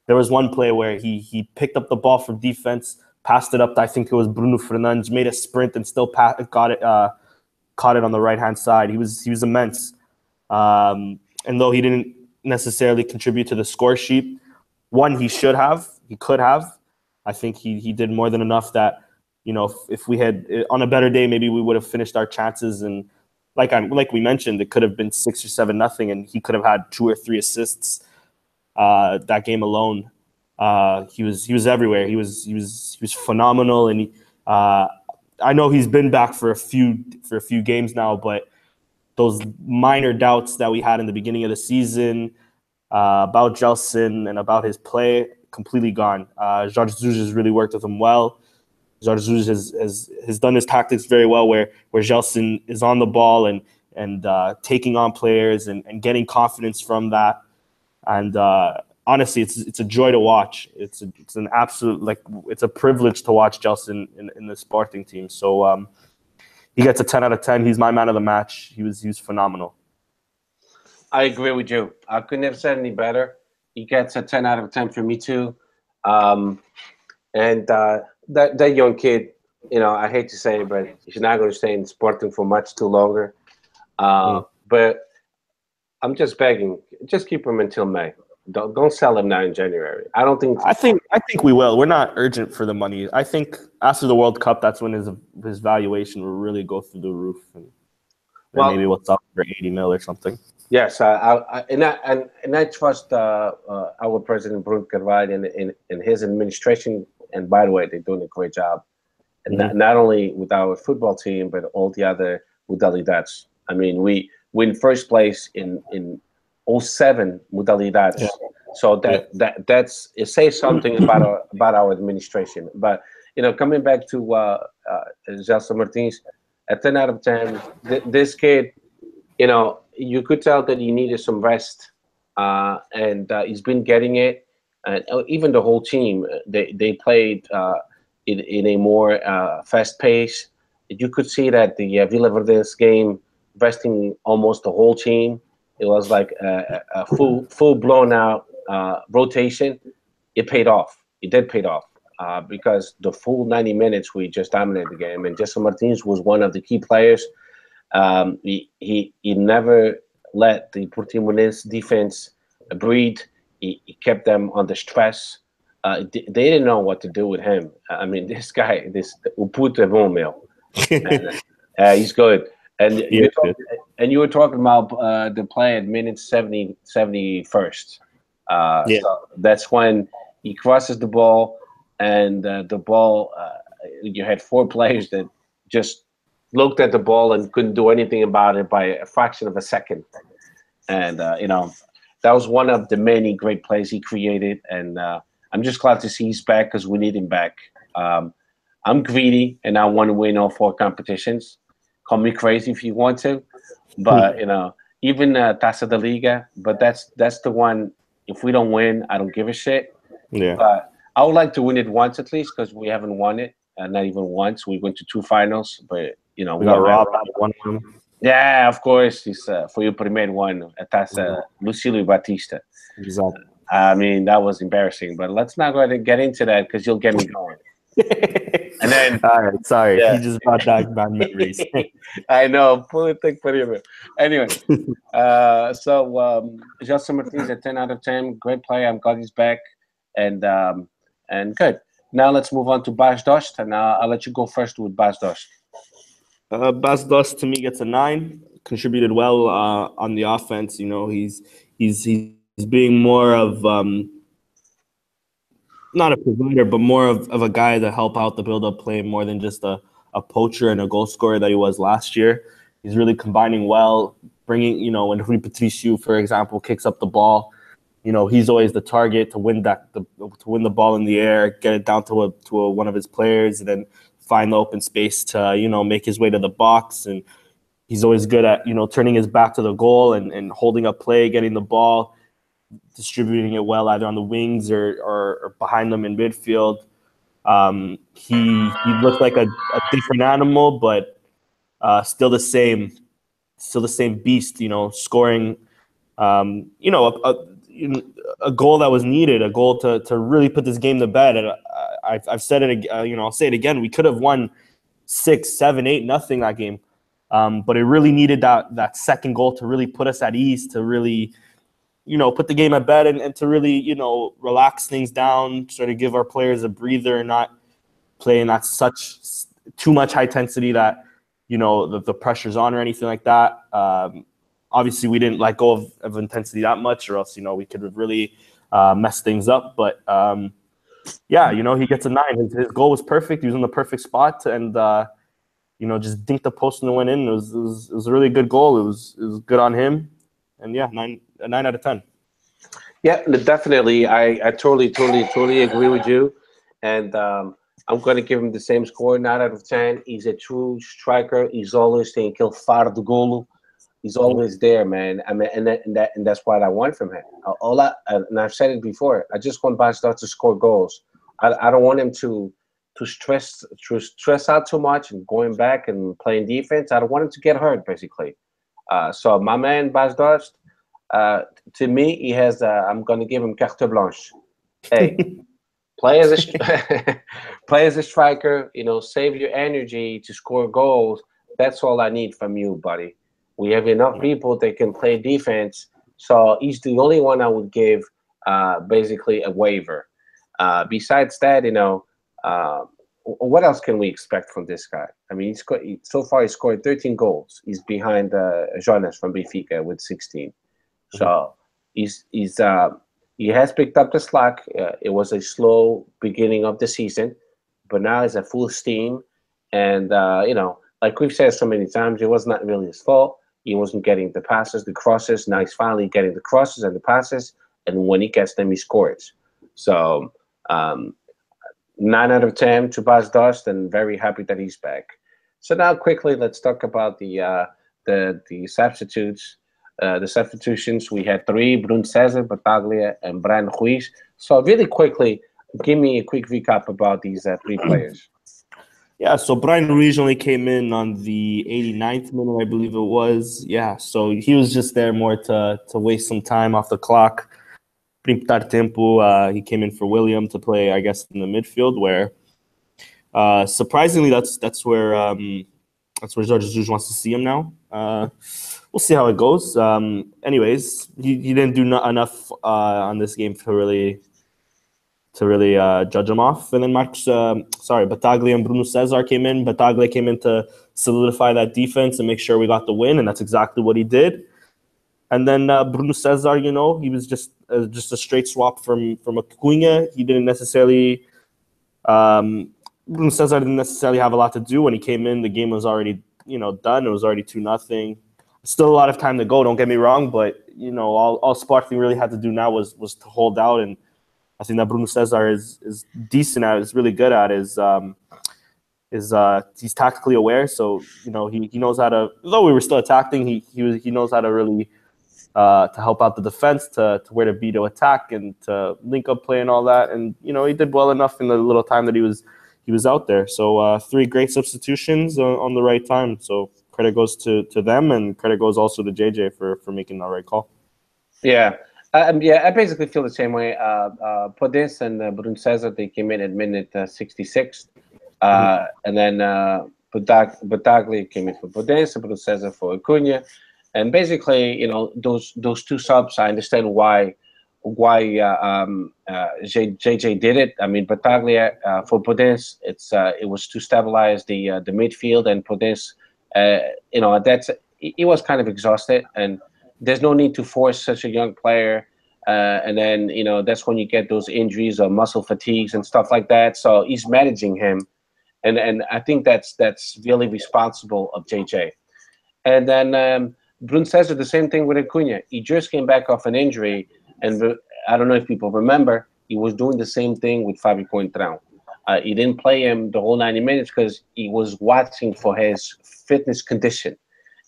There was one play where he picked up the ball from defense, passed it up to, I think it was Bruno Fernandes, made a sprint and still caught it on the right-hand side. He was immense. And though he didn't necessarily contribute to the score sheet, he could have. I think he did more than enough that, if we had, on a better day, maybe we would have finished our chances. And like we mentioned, it could have been 6 or 7-0, and he could have had 2 or 3 assists that game alone. He was everywhere. He was phenomenal, and I know he's been back for a few games now, but those minor doubts that we had in the beginning of the season about Gelson and about his play, completely gone. Jorge Jesus has really worked with him well. Jorge Jesus has done his tactics very well, where Gelson is on the ball and taking on players and getting confidence from that. And honestly, it's a joy to watch. It's an absolute, it's a privilege to watch Gelson in the Sporting team. So he gets a 10 out of 10. He's my man of the match. He was phenomenal. I agree with you. I couldn't have said any better. He gets a 10 out of 10 for me too. And that young kid, I hate to say it, but he's not going to stay in Sporting for much too longer. But I'm just begging, just keep him until May. Don't sell him now in January. I think we will. We're not urgent for the money. I think after the World Cup, that's when his valuation will really go through the roof, and maybe we'll sell for 80 mil or something. Yes, and I trust our president Bruno Carvalho and his administration. And by the way, they're doing a great job, and not only with our football team, but all the other modalidades. I mean, we in first place in 07 Modalidades. Yeah. So that's it says something about our administration. But coming back to Gelson Martins, at 10 out of 10, this kid, you could tell that he needed some rest, and he's been getting it. And even the whole team, they played in a more fast pace. You could see that the Villaverdense game, resting almost the whole team. It was like a full blown out rotation. It paid off. It did pay off because the full 90 minutes we just dominated the game, and Gelson Martins was one of the key players. He never let the Portimonense defense breathe. He kept them under stress. They didn't know what to do with him. I mean, this guy, o puto é bom, meu. He's good. And you were talking about the play at minute 71st. So that's when he crosses the ball, and the ball, you had 4 players that just looked at the ball and couldn't do anything about it by a fraction of a second. And, that was one of the many great plays he created. And I'm just glad to see he's back because we need him back. I'm greedy, and I want to win all 4 competitions. Call me crazy if you want to, but even Taça da Liga. But that's the one. If we don't win, I don't give a shit. Yeah. But I would like to win it once at least because we haven't won it, not even once. We went to 2 finals, but we got robbed out of one of them. Yeah, of course. It's for your primeiro one, a Taça Lucílio Batista. Exactly. I mean, that was embarrassing. But let's not go ahead and get into that because you'll get me going. And then, all right, sorry, he just brought back bad memories. I know, anyway. So Gelson Martins at 10 out of 10, great player. I'm glad he's back, and good. Now let's move on to Bas Dost, and I'll let you go first with Bas Dost. Bas Dost to me gets a 9. Contributed well on the offense. He's being more of not a provider, but more of a guy to help out the build-up play more than just a poacher and a goal scorer that he was last year. He's really combining well, bringing, when Rui Patricio, for example, kicks up the ball, he's always the target to win the ball in the air, get it down to one of his players, and then find the open space to, make his way to the box. And he's always good at, turning his back to the goal and holding up play, getting the ball, distributing it well either on the wings or behind them in midfield. He looks like a different animal, but still the same beast. Scoring you know, a goal that was needed, a goal to really put this game to bed. And I've said it, you know, I'll say it again. We could have won 6, 7, 8, nothing that game. But it really needed that second goal to really put us at ease, to really, you know, put the game at bed and to really, you know, relax things down, try to give our players a breather and not playing at such too much high intensity that, you know, the pressure's on or anything like that. Obviously, we didn't let go of intensity that much, or else, you know, we could have really messed things up. But yeah, you know, he gets a 9. His goal was perfect. He was in the perfect spot, and you know, just dinked the post and it went in. It was a really good goal. It was good on him, and yeah, a 9 out of 10. Yeah, definitely. I totally agree with you, and I'm going to give him the same score, 9 out of 10. He's a true striker. He's always saying "Kill far do golo." He's always there, man. I mean, and that's what I want from him. And I've said it before. I just want Bas to score goals. I don't want him to stress out too much and going back and playing defense. I don't want him to get hurt, basically. So my man Bas Dost, to me, he has. I'm going to give him carte blanche. Hey, play as a play as a striker. You know, save your energy to score goals. That's all I need from you, buddy. We have enough people that can play defense, so he's the only one I would give basically a waiver. Besides that, you know, what else can we expect from this guy? I mean, so far he scored 13 goals. He's behind Jonas from Benfica with 16. So he has picked up the slack. It was a slow beginning of the season, but now he's at full steam. And you know, like we've said so many times, it was not really his fault. He wasn't getting the passes, the crosses. Now he's finally getting the crosses and the passes, and when he gets them, he scores. So 9 out of 10 to Bas Dost, and very happy that he's back. So now quickly, let's talk about the substitutes. The substitutions, we had 3: Bruno Cesar, Battaglia, and Brian Ruiz. So really quickly, give me a quick recap about these 3 players. Yeah, so Brian Ruiz only came in on the 89th minute, I believe it was. Yeah, so he was just there more to waste some time off the clock. Primtar tempo, he came in for William to play, I guess, in the midfield, where surprisingly, that's where Jorge Jesus wants to see him now. We'll see how it goes. Anyways, he didn't do enough on this game to really judge him off. And then Battaglia and Bruno Cesar came in. Battaglia came in to solidify that defense and make sure we got the win, and that's exactly what he did. And then Bruno Cesar, you know, he was just a straight swap from Acuna. He didn't necessarily Bruno Cesar didn't necessarily have a lot to do when he came in. The game was already, you know, done. It was already 2-0. Still a lot of time to go, don't get me wrong, but you know, all Sporting really had to do now was to hold out, and I think that Bruno Cesar is decent at, is really good at, is he's tactically aware. So, you know, he knows how to, though we were still attacking, he knows how to really to help out the defense, to where to be to attack and to link up play and all that. And, you know, he did well enough in the little time that he was out there. So 3 great substitutions on the right time. So credit goes to them, and credit goes also to JJ for making the right call. Yeah. I basically feel the same way. Podence and Bruno Cesar, they came in at minute 66. And then Battaglia came in for Podence, Bruno Cesar for Acuna. And basically, you know, those 2 subs, I understand why JJ did it. I mean, Battaglia for Podence, it was to stabilize the midfield, and Podence, you know, he was kind of exhausted, and there's no need to force such a young player. And then, you know, that's when you get those injuries or muscle fatigues and stuff like that. So he's managing him. And I think that's really responsible of JJ. And then Bruno Cesar, the same thing with Acuna. He just came back off an injury. And I don't know if people remember, he was doing the same thing with Fábio Coentrão. He didn't play him the whole 90 minutes because he was watching for his fitness condition.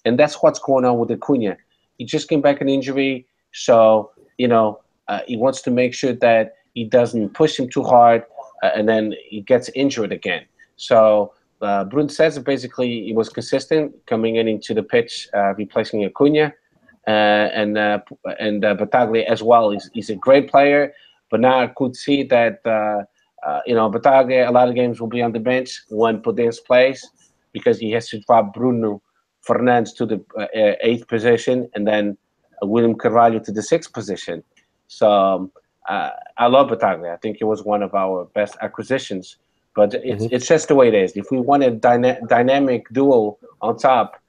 And that's what's going on with Acuna. He just came back an injury, so, you know, he wants to make sure that he doesn't push him too hard, and then he gets injured again. So Bruno Cesar, basically, he was consistent coming into the pitch, replacing Acuna. and Bataglia as well. He's a great player, but now I could see that Bataglia, a lot of games will be on the bench when Podence plays because he has to drop Bruno Fernandes to the 8th position and then William Carvalho to the 6th position. So I love Bataglia. I think it was one of our best acquisitions. But it's just the way it is. If we want a dynamic duo on top,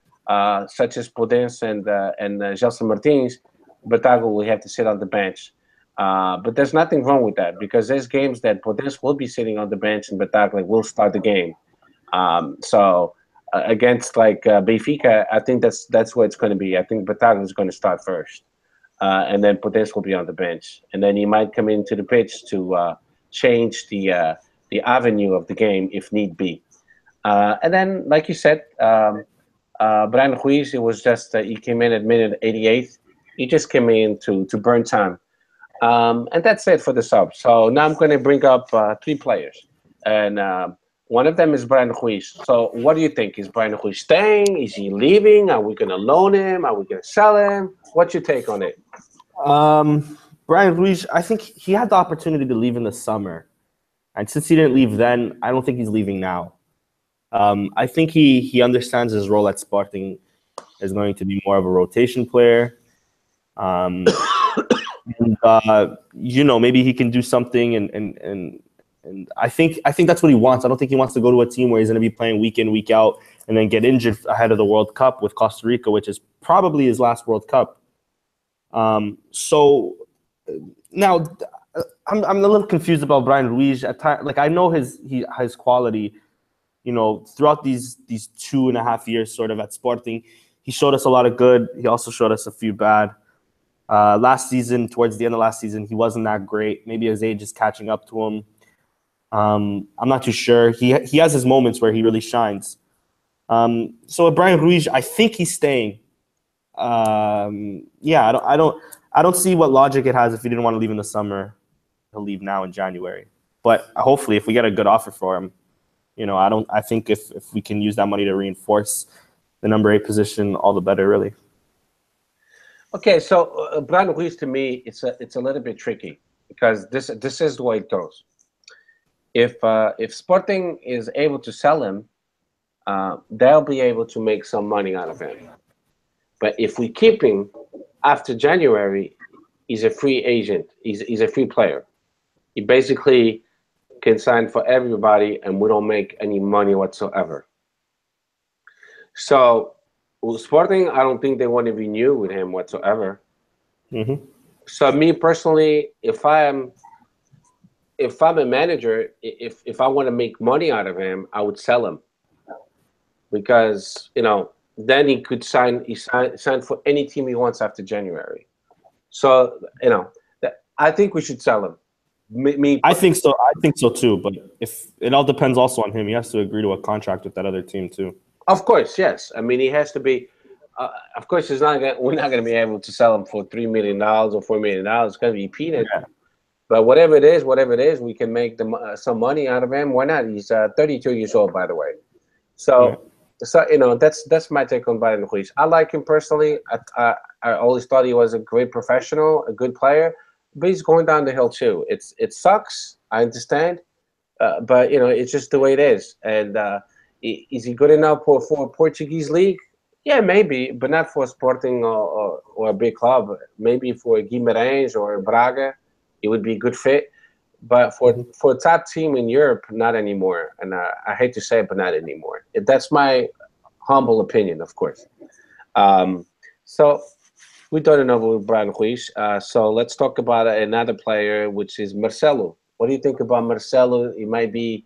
such as Podence and Gelson Martins, Bataglia will have to sit on the bench. But there's nothing wrong with that because there's games that Podence will be sitting on the bench and Bataglia will start the game. So against like Benfica, I think that's where it's going to be. I think Bataglia is going to start first, and then Podence will be on the bench, and then he might come into the pitch to change the avenue of the game if need be. And then, like you said, Brian Ruiz, it was just he came in at minute 88th. He just came in to burn time. And that's it for the sub. So now I'm going to bring up 3 players. And one of them is Brian Ruiz. So what do you think? Is Brian Ruiz staying? Is he leaving? Are we going to loan him? Are we going to sell him? What's your take on it? Brian Ruiz, I think he had the opportunity to leave in the summer. And since he didn't leave then, I don't think he's leaving now. I think he understands his role at Sporting is going to be more of a rotation player. And maybe he can do something, and I think that's what he wants. I don't think he wants to go to a team where he's going to be playing week in, week out, and then get injured ahead of the World Cup with Costa Rica, which is probably his last World Cup. So now I'm a little confused about Brian Ruiz. At time, like I know his quality. Throughout these 2.5 years, sort of at Sporting, he showed us a lot of good. He also showed us a few bad. Last season, towards the end of last season, he wasn't that great. Maybe his age is catching up to him. I'm not too sure. He has his moments where he really shines. So with Brian Ruiz, I think he's staying. I don't see what logic it has if he didn't want to leave in the summer. He'll leave now in January. But hopefully, if we get a good offer for him, I think if we can use that money to reinforce the number 8 position, all the better, really. Okay, so Brian Ruiz to me, it's a little bit tricky because this is the way it goes. If Sporting is able to sell him, they'll be able to make some money out of him. But if we keep him after January, he's a free agent. He's a free player. He basically can sign for everybody, and we don't make any money whatsoever. So with Sporting, I don't think they want to renew with him whatsoever. Mm-hmm. So me personally, if I'm a manager, if I want to make money out of him, I would sell him because then he could sign for any team he wants after January. So I think we should sell him. I think so. I think so too. But if it all depends also on him, he has to agree to a contract with that other team too. Of course, yes. I mean, he has to be. Of course, we're not going to be able to sell him for $3 million or $4 million. It's going to be peanuts. Yeah. But whatever it is, we can make some money out of him. Why not? He's 32 years old, by the way. So, that's my take on Brian Ruiz. I like him personally. I always thought he was a great professional, a good player. But he's going down the hill too. It sucks. I understand, but it's just the way it is. And is he good enough for a Portuguese league? Yeah, maybe, but not for Sporting or a big club. Maybe for Guimarães or Braga, it would be a good fit. But for a top team in Europe, not anymore. And I hate to say it, but not anymore. That's my humble opinion, of course. So. We don't know with Brian Ruiz. So let's talk about another player, which is Marcelo. What do you think about Marcelo? He might be.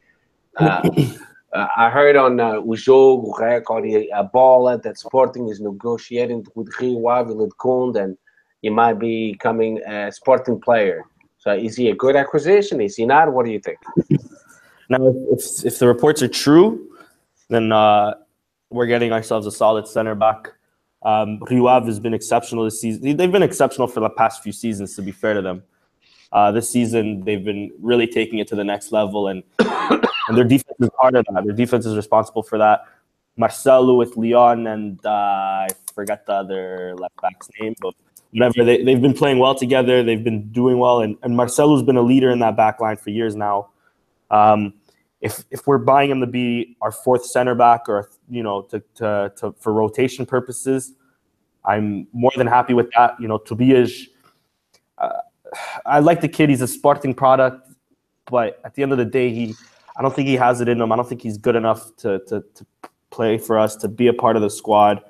I heard on O Jogo Record a bola that Sporting is negotiating with Rio Ave with Conde, and he might be becoming a Sporting player. So is he a good acquisition? Is he not? What do you think? Now, if the reports are true, then we're getting ourselves a solid center back. Rio Ave has been exceptional this season. They've been exceptional for the past few seasons, to be fair to them. This season, they've been really taking it to the next level, and their defense is part of that. Their defense is responsible for that. Marcelo with Leon, and I forget the other left back's name, but whatever. They've been playing well together. They've been doing well, and Marcelo's been a leader in that back line for years now. If we're buying him to be our fourth center back, or to for rotation purposes, I'm more than happy with that. Tobias, I like the kid. He's a Sporting product, but at the end of the day, I don't think he has it in him. I don't think he's good enough to play for us, to be a part of the squad.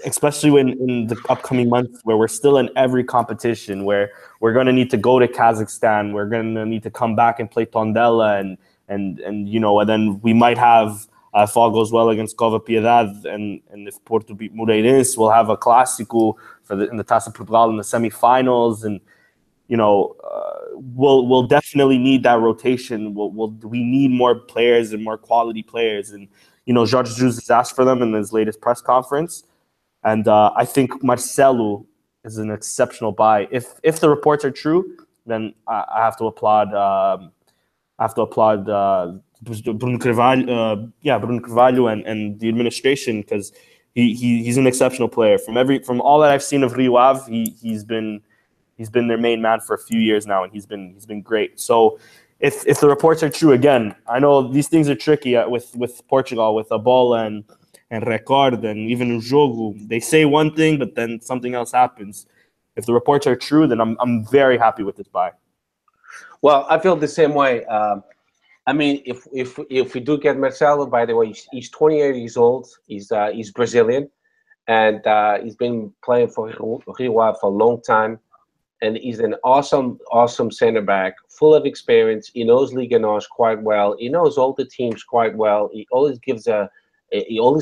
Especially in the upcoming months where we're still in every competition, where we're going to need to go to Kazakhstan, we're going to need to come back and play Tondela, and then we might have, if all goes well, against Cova Piedade, and if Porto beat Modalidades, we'll have a Clásico in the Taça Portugal in the semifinals, and we'll definitely need that rotation. We need more players and more quality players, and Jorge Jesus has asked for them in his latest press conference. And I think Marcelo is an exceptional buy. If the reports are true, then I have to applaud. Bruno Carvalho and the administration, because he's an exceptional player. From all that I've seen of Rio Ave, he's been their main man for a few years now, and he's been great. So if the reports are true, again, I know these things are tricky with Portugal, with a bola and Record, and even Jogo. They say one thing, but then something else happens. If the reports are true, then I'm very happy with this buy. Well, I feel the same way. I mean, if we do get Marcelo, by the way, he's 28 years old. He's Brazilian, and he's been playing for Rio Ave for a long time. And he's an awesome center back, full of experience. He knows Liga NOS quite well. He knows all the teams quite well. He always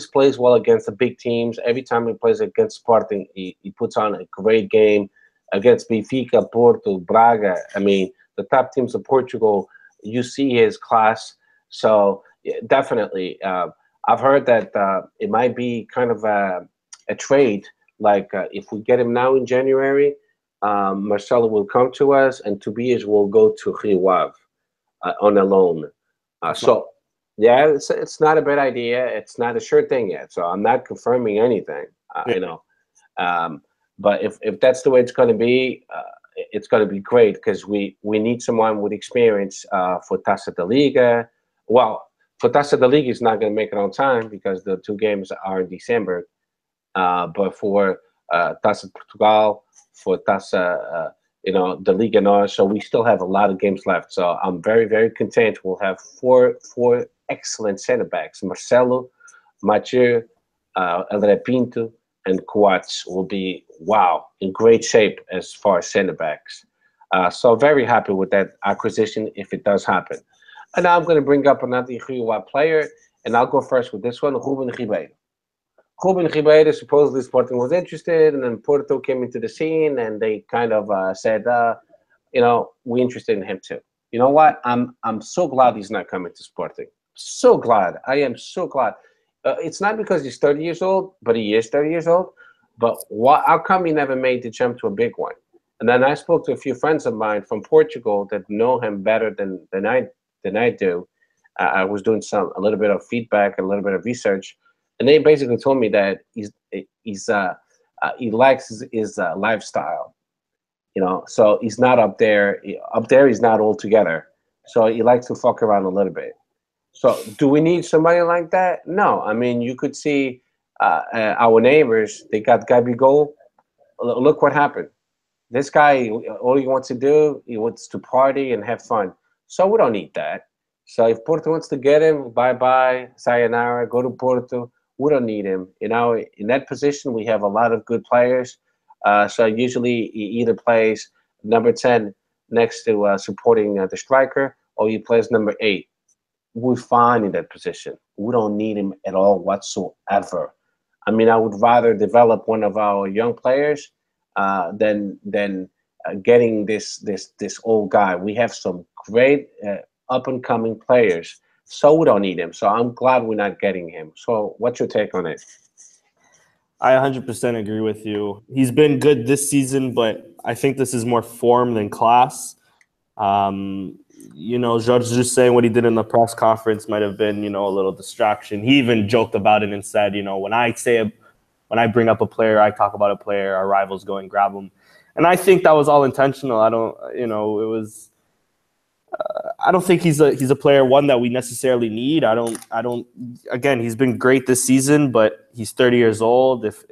plays well against the big teams. Every time he plays against Sporting, he puts on a great game. Against Benfica, Porto, Braga, I mean, the top teams of Portugal, you see his class. So yeah, definitely, I've heard that it might be kind of a trade. Like if we get him now in January, Marcelo will come to us, and Tobias will go to Rio Ave on a loan. So yeah, it's not a bad idea. It's not a sure thing yet. So I'm not confirming anything. But if that's the way it's going to be, it's going to be great, because we need someone with experience for Taça da Liga. Well, for Taça da Liga, he's not going to make it on time because the two games are in December. But for Taça Portugal, for Taça, the Liga NOS, so we still have a lot of games left. So I'm very, very content. We'll have four excellent center backs: Marcelo, Mathieu, André Pinto, and Coates will be in great shape as far as center backs. So very happy with that acquisition if it does happen. And now I'm going to bring up another Rio Ave player, and I'll go first with this one, Ruben Ribeiro. Ruben Ribeiro, supposedly Sporting was interested, and then Porto came into the scene, and they kind of said, we're interested in him too. You know what? I'm so glad he's not coming to Sporting. So glad. I am so glad. It's not because he's 30 years old, but he is 30 years old. But how come he never made the jump to a big one? And then I spoke to a few friends of mine from Portugal that know him better than I do. I was doing a little bit of feedback and a little bit of research, and they basically told me that he likes his lifestyle. So he's not up there. Up there, he's not all together. So he likes to fuck around a little bit. So do we need somebody like that? No. I mean, you could see our neighbors. They got Gabigol. Look what happened. This guy, all he wants to do, he wants to party and have fun. So we don't need that. So if Porto wants to get him, bye-bye, sayonara, go to Porto. We don't need him. In that position, we have a lot of good players. So usually he either plays number 10 next to supporting the striker, or he plays number 8. We're fine in that position. We don't need him at all whatsoever. I mean, I would rather develop one of our young players than getting this old guy. We have some great up-and-coming players, so we don't need him. So I'm glad we're not getting him. So what's your take on it? I 100% agree with you. He's been good this season, but I think this is more form than class. George just saying what he did in the press conference might have been, a little distraction. He even joked about it and said, when I bring up a player, I talk about a player, our rivals go and grab him. And I think that was all intentional. I don't think he's a player, one, that we necessarily need. Again, he's been great this season, but he's 30 years old. If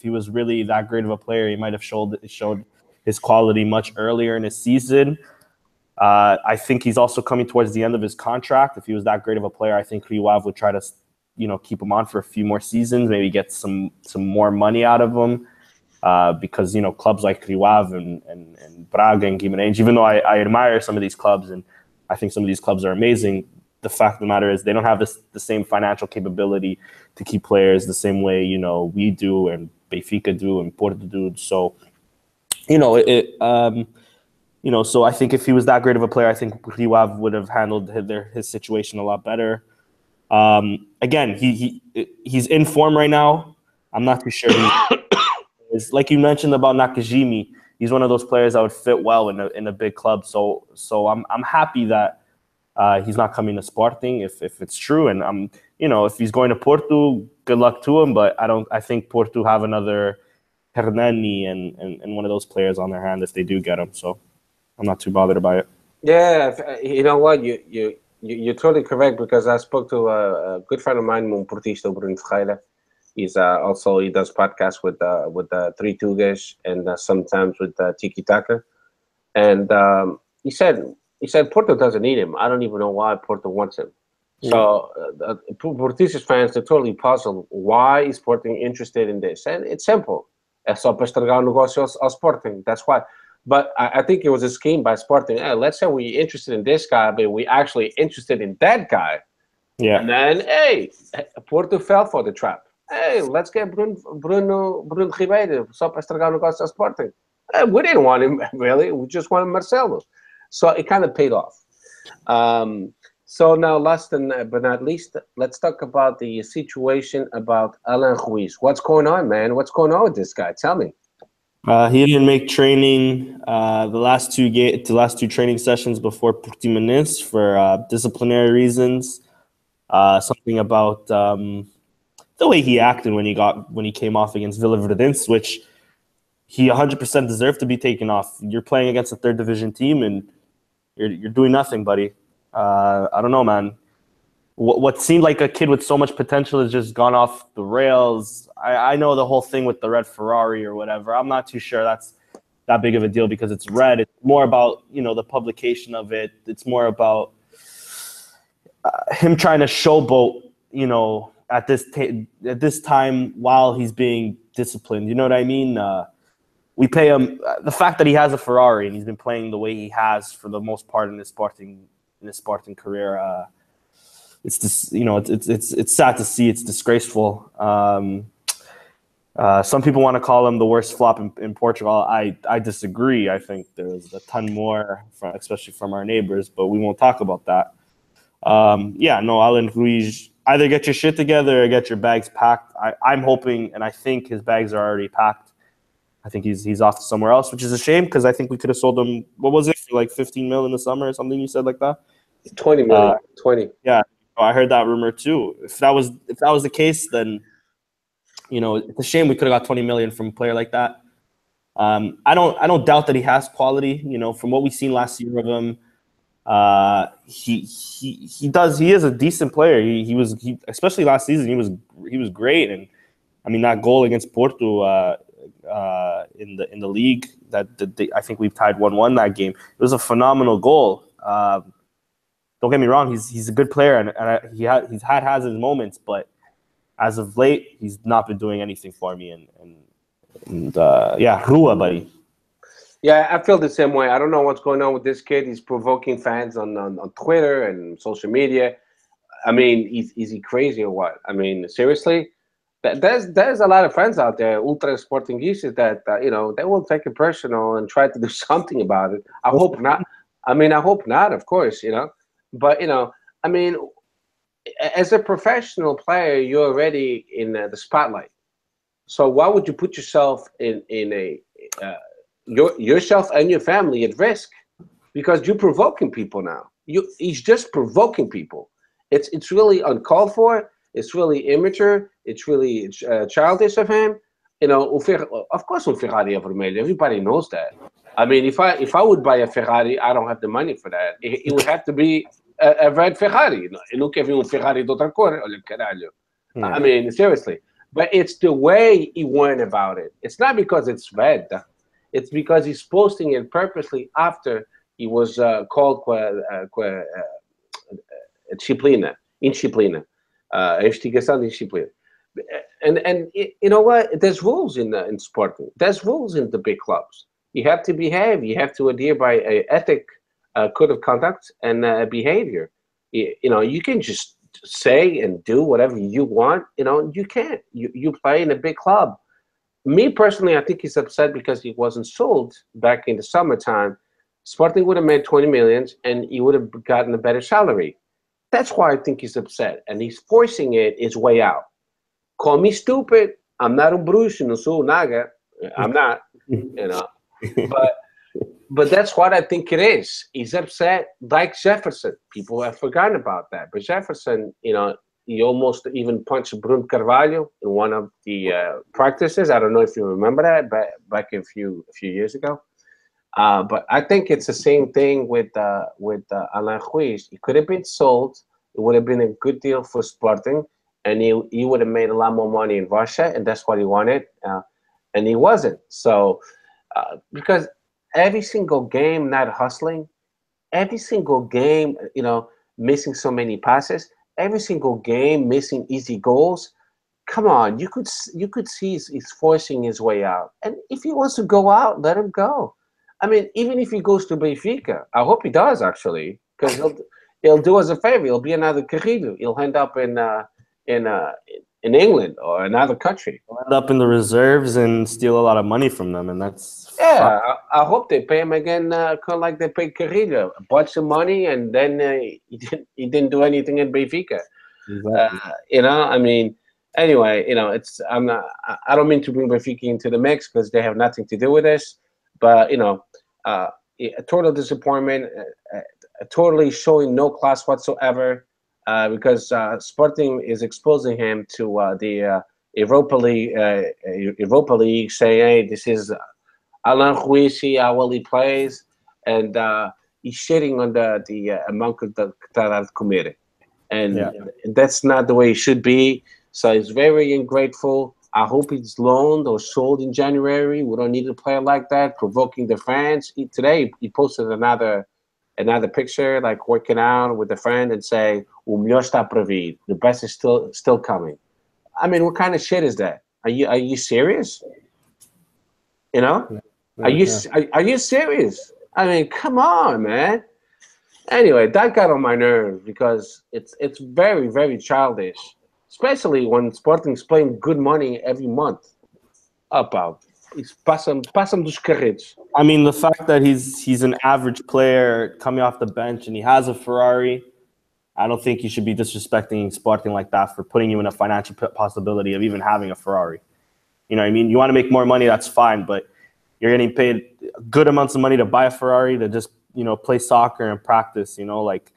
he was really that great of a player, he might have showed his quality much earlier in his season. I think he's also coming towards the end of his contract. If he was that great of a player, I think Kriwav would try to, keep him on for a few more seasons, maybe get some more money out of him. Because, clubs like Kriwav and Braga and Guimarães, even though I admire some of these clubs and I think some of these clubs are amazing, the fact of the matter is they don't have the same financial capability to keep players the same way, we do and Benfica do and Porto do. So, so I think if he was that great of a player, I think Kriwav would have handled his situation a lot better. Again, he's in form right now. I'm not too sure. It's like you mentioned about Nakajimi. He's one of those players that would fit well in a big club. So I'm happy that he's not coming to Sporting if it's true. And if he's going to Porto, good luck to him. But I think Porto have another Hernani and one of those players on their hand if they do get him. So I'm not too bothered by it. Yeah, you know what? You're totally correct, because I spoke to a good friend of mine, Portista Bruno Ferreira. He's he does podcasts with Three Tugas and sometimes with Tiki Taka, and he said Porto doesn't need him. I don't even know why Porto wants him. Yeah. So Portistas fans, they're totally puzzled. Why is Sporting interested in this? And it's simple. É só para estragar o negócio ao Sporting. That's why. But I think it was a scheme by Sporting. Hey, let's say we're interested in this guy, but we're actually interested in that guy. Yeah. And then, hey, Porto fell for the trap. Hey, let's get Bruno Ribeiro, só para estragar o negócio ao Sporting. Hey, we didn't want him, really. We just wanted Marcelo. So it kind of paid off. So now, last but not least, let's talk about the situation about Alain Ruiz. What's going on, man? What's going on with this guy? Tell me. He didn't make training the last two training sessions before Portimonense for disciplinary reasons. Something about the way he acted when he came off against Villaverdense, which he 100% deserved to be taken off. You're playing against a third division team and you're doing nothing, buddy. I don't know, man. What seemed like a kid with so much potential has just gone off the rails. I know the whole thing with the red Ferrari or whatever. I'm not too sure that's that big of a deal because it's red. It's more about, the publication of it. It's more about him trying to showboat, at this time while he's being disciplined. You know what I mean? We pay him the fact that he has a Ferrari and he's been playing the way he has for the most part in his Sporting career. It's just, it's sad to see. It's disgraceful. Some people want to call him the worst flop in Portugal. I disagree. I think there's a ton more, especially from our neighbors, but we won't talk about that. Alain Ruiz, either get your shit together or get your bags packed. I'm hoping, and I think his bags are already packed. I think he's off to somewhere else, which is a shame because I think we could have sold him. What was it, for like 15 mil in the summer or something? You said like that. 20 million. 20. Yeah, I heard that rumor too. If that was the case, then it's a shame we could have got 20 million from a player like that. I don't doubt that he has quality. From what we've seen last year of him, he does. He is a decent player. He was especially last season. He was great, and I mean that goal against Porto in the league that I think we've tied 1-1 that game. It was a phenomenal goal. Don't get me wrong. He's a good player, and he's had his moments, but as of late, he's not been doing anything for me. And Rua, buddy. Yeah, I feel the same way. I don't know what's going on with this kid. He's provoking fans on Twitter and social media. I mean, is he crazy or what? I mean, seriously, there's a lot of friends out there, ultra Sportingistas, that they will take it personal and try to do something about it. I hope not. I mean, I hope not, of course, But I mean, as a professional player, you're already in the spotlight. So why would you put yourself in a yourself and your family at risk because you're provoking people now. He's just provoking people. It's really uncalled for. It's really immature. It's really childish of him. You know, of course, un Ferrari é vermelho. Everybody knows that. I mean, if I would buy a Ferrari, I don't have the money for that. It would have to be a red Ferrari. Eu nunca vi Ferrari de outra cor. Olha, caralho. Yeah. I mean, seriously. But it's the way he went about it. It's not because it's red. It's because he's posting it purposely after he was called disciplina, indisciplina, investigação de disciplina. And you know what? There's rules in sporting. There's rules in the big clubs. You have to behave. You have to adhere by a ethic, code of conduct, and behavior. You know, you can just say and do whatever you want. You know, you can't. You play in a big club. Me personally, I think he's upset because he wasn't sold back in the summertime. Sporting would have made 20 million, and he would have gotten a better salary. That's why I think he's upset, and he's forcing it his way out. Call me stupid. I'm not a bruxo, no sou naga. I'm not, you know. But that's what I think it is. He's upset, like Jefferson. People have forgotten about that. But Jefferson, you know, he almost even punched Bruno Carvalho in one of the practices. I don't know if you remember that, but back a few years ago. But I think it's the same thing with Alain Ruiz. He could have been sold. It would have been a good deal for Sporting, and he would have made a lot more money in Russia, and that's what he wanted. And he wasn't. So because every single game not hustling, every single game, you know, missing so many passes, every single game missing easy goals. Come on, you could see he's forcing his way out. And if he wants to go out, let him go. I mean, even if he goes to Benfica, I hope he does actually, because he'll do us a favor. He'll be another Carrillo. He'll end up in England or another country. He'll end up in the reserves and steal a lot of money from them, and that's I hope they pay him again, kind of like they paid Carrillo, a bunch of money, and then he didn't do anything in Benfica. Exactly. You know, I mean, anyway, you know, I don't mean to bring Benfica into the mix because they have nothing to do with this, but you know, a total disappointment, totally showing no class whatsoever, because Sporting is exposing him to the Europa League, saying, "Hey, this is Alain Ruiz, see how well he plays," and he's shitting on the amount that are committed, and that's not the way it should be. So it's very ungrateful. I hope he's loaned or sold in January. We don't need a player like that, provoking the fans. Today he posted another picture, like working out with a friend, and say, "O melhor está por vir. The best is still coming." I mean, what kind of shit is that? Are you serious? You know? Are you serious? I mean, come on, man. Anyway, that got on my nerves because it's very, very childish. Especially when Sporting's playing good money every month. Passam dos carretos. I mean, the fact that he's an average player coming off the bench and he has a Ferrari, I don't think you should be disrespecting Sporting like that for putting you in a financial possibility of even having a Ferrari. You know what I mean? You want to make more money, that's fine, but you're getting paid good amounts of money to buy a Ferrari to just, you know, play soccer and practice, you know, like,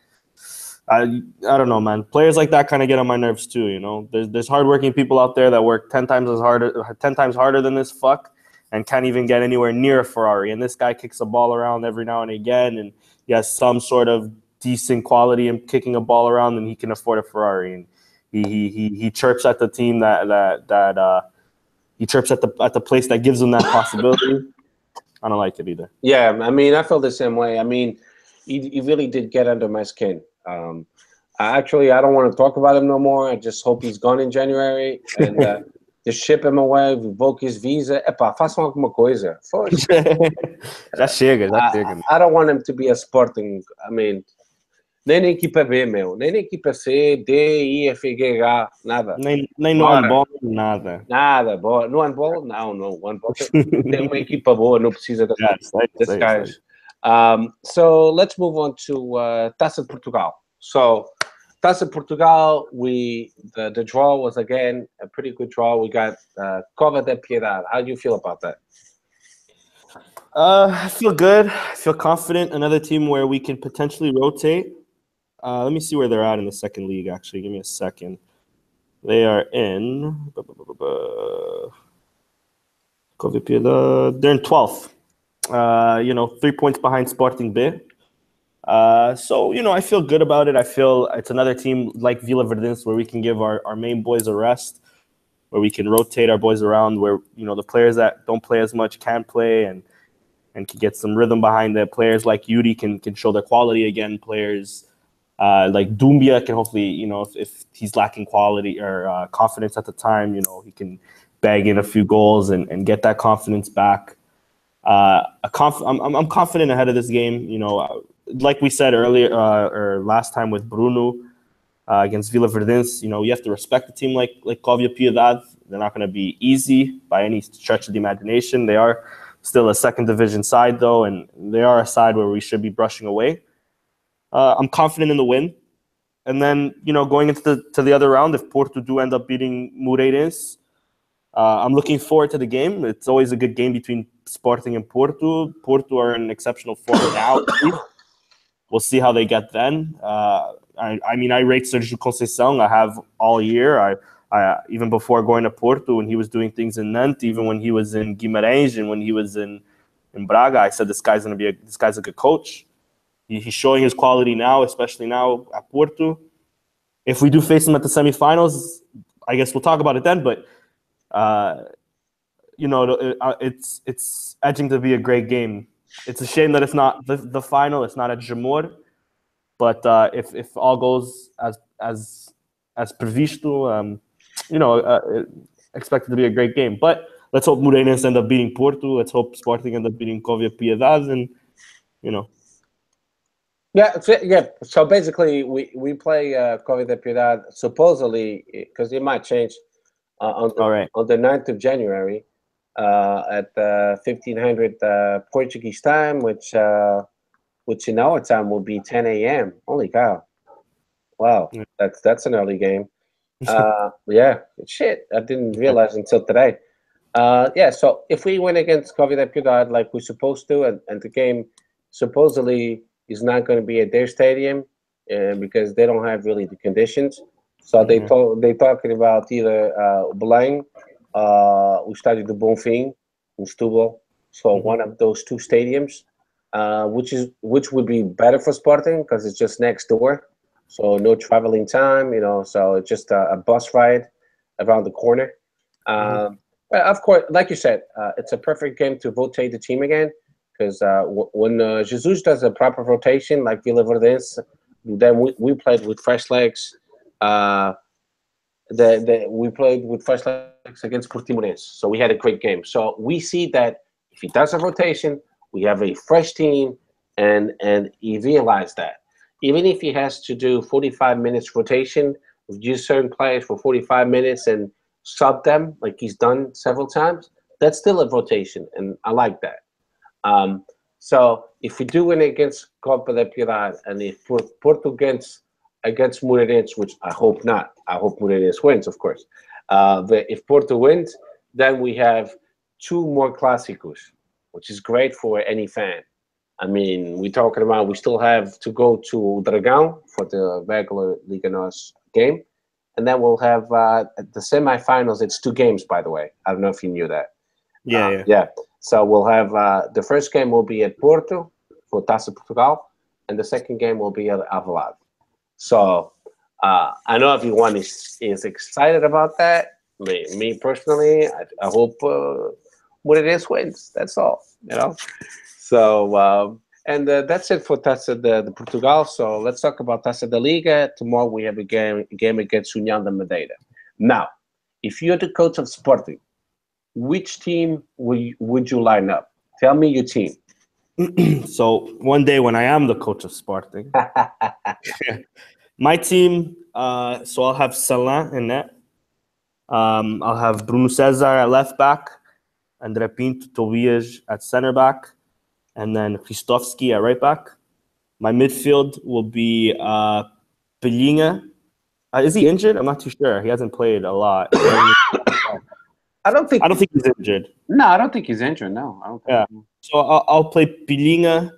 I don't know, man. Players like that kind of get on my nerves too, you know. There's hardworking people out there that work 10 times harder than this fuck and can't even get anywhere near a Ferrari. And this guy kicks a ball around every now and again, and he has some sort of decent quality in kicking a ball around, and he can afford a Ferrari. And he chirps at the team that he chirps at the place that gives him that possibility. I don't like it either. Yeah, I mean, I feel the same way. I mean, he really did get under my skin. Actually, I don't want to talk about him no more. I just hope he's gone in January and just ship him away, revoke his visa. Epá, façam alguma coisa. Já chega. I don't want him to be a Sporting. I mean, nem na equipa B, meu. Nem na equipa C, D, I, F, G, H, nada. Nem no handball, nada. Nada. Boa. No handball? Não. Handball tem uma equipa boa, não precisa desses guys. So let's move on to Taça de Portugal. So Taça de Portugal, the draw was again a pretty good draw. We got Cova da Piedade. How do you feel about that? I feel good. I feel confident. Another team where we can potentially rotate. Let me see where they're at in the second league, actually. Give me a second. They are in... They're in 12th. 3 points behind Sporting B. So, I feel good about it. I feel it's another team like Vila Verdense where we can give our main boys a rest, where we can rotate our boys around, where, the players that don't play as much can play and can get some rhythm behind it. Players like Yuri can show their quality again. Players like Doumbia can hopefully, if he's lacking quality or confidence at the time, he can bag in a few goals and get that confidence back. I'm confident ahead of this game. Like we said earlier or last time with Bruno against Vila Verdense, you have to respect a team like Covia Piedade. They're not going to be easy by any stretch of the imagination. They are still a second division side, though, and they are a side where we should be brushing away. I'm confident in the win. And then, going into the other round, if Porto do end up beating Moreirense, I'm looking forward to the game. It's always a good game between Sporting and Porto. Porto are in exceptional form now. We'll see how they get then. I rate Sergio Conceição. I have all year. I even before going to Porto, when he was doing things in Nantes, even when he was in Guimarães and when he was in Braga, I said this guy's a good coach. He's showing his quality now, especially now at Porto. If we do face him at the semifinals, I guess we'll talk about it then. But it's edging to be a great game. It's a shame that it's not the final. It's not at Jamor. But if all goes as previsto, expect it to be a great game. But let's hope Moreirense end up beating Porto. Let's hope Sporting end up beating Covia Piedade, and Yeah. So basically, we play Covia Piedade supposedly, because it might change on the 9th of January at 1500 Portuguese time, which in our time will be 10 a.m. Holy cow! Wow, that's an early game. Yeah, shit, I didn't realize until today. So if we win against Covia Piedade like we're supposed to, and the game supposedly is not going to be at their stadium because they don't have really the conditions. So they're talking about either Belém, o Estádio do Bonfim, in Setúbal. So one of those two stadiums, which would be better for Sporting because it's just next door. So no traveling time, so it's just a bus ride around the corner. Of course, like you said, it's a perfect game to rotate the team again. Because when Jesus does a proper rotation like Vila Verdense, then we played with fresh legs. We played with fresh legs against Portimonense, so we had a great game. So we see that if he does a rotation, we have a fresh team, and he realized that. Even if he has to do 45 minutes rotation with just certain players for 45 minutes and sub them like he's done several times, that's still a rotation, and I like that. So if we do win against Covia Piedade, and if Porto against Moreirense, which I hope not, I hope Moreirense wins, of course. But if Porto wins, then we have two more clássicos, which is great for any fan. I mean, we still have to go to Dragão for the regular Liga NOS game, and then we'll have the semifinals. It's 2 games, by the way. I don't know if you knew that. Yeah. So we'll have the first game will be at Porto for Taça Portugal, and the second game will be at Alvalade. So I know everyone is excited about that. Me personally, I hope Moreirense wins. That's all, So and that's it for Taça de Portugal. So let's talk about Taça da Liga. Tomorrow we have a game against União da Madeira. Now, if you're the coach of Sporting, which team would you line up? Tell me your team. So one day when I am the coach of Sporting, my team, so I'll have Salin in net. I'll have Bruno Cesar at left back, André Pinto, Tobias at center back, and then Christovski at right back. My midfield will be Pelinha. Is he injured? I'm not too sure. He hasn't played a lot. I don't think. I don't think he's injured. No, I don't think he's injured. No, I don't think. Yeah. So I'll play Pilinha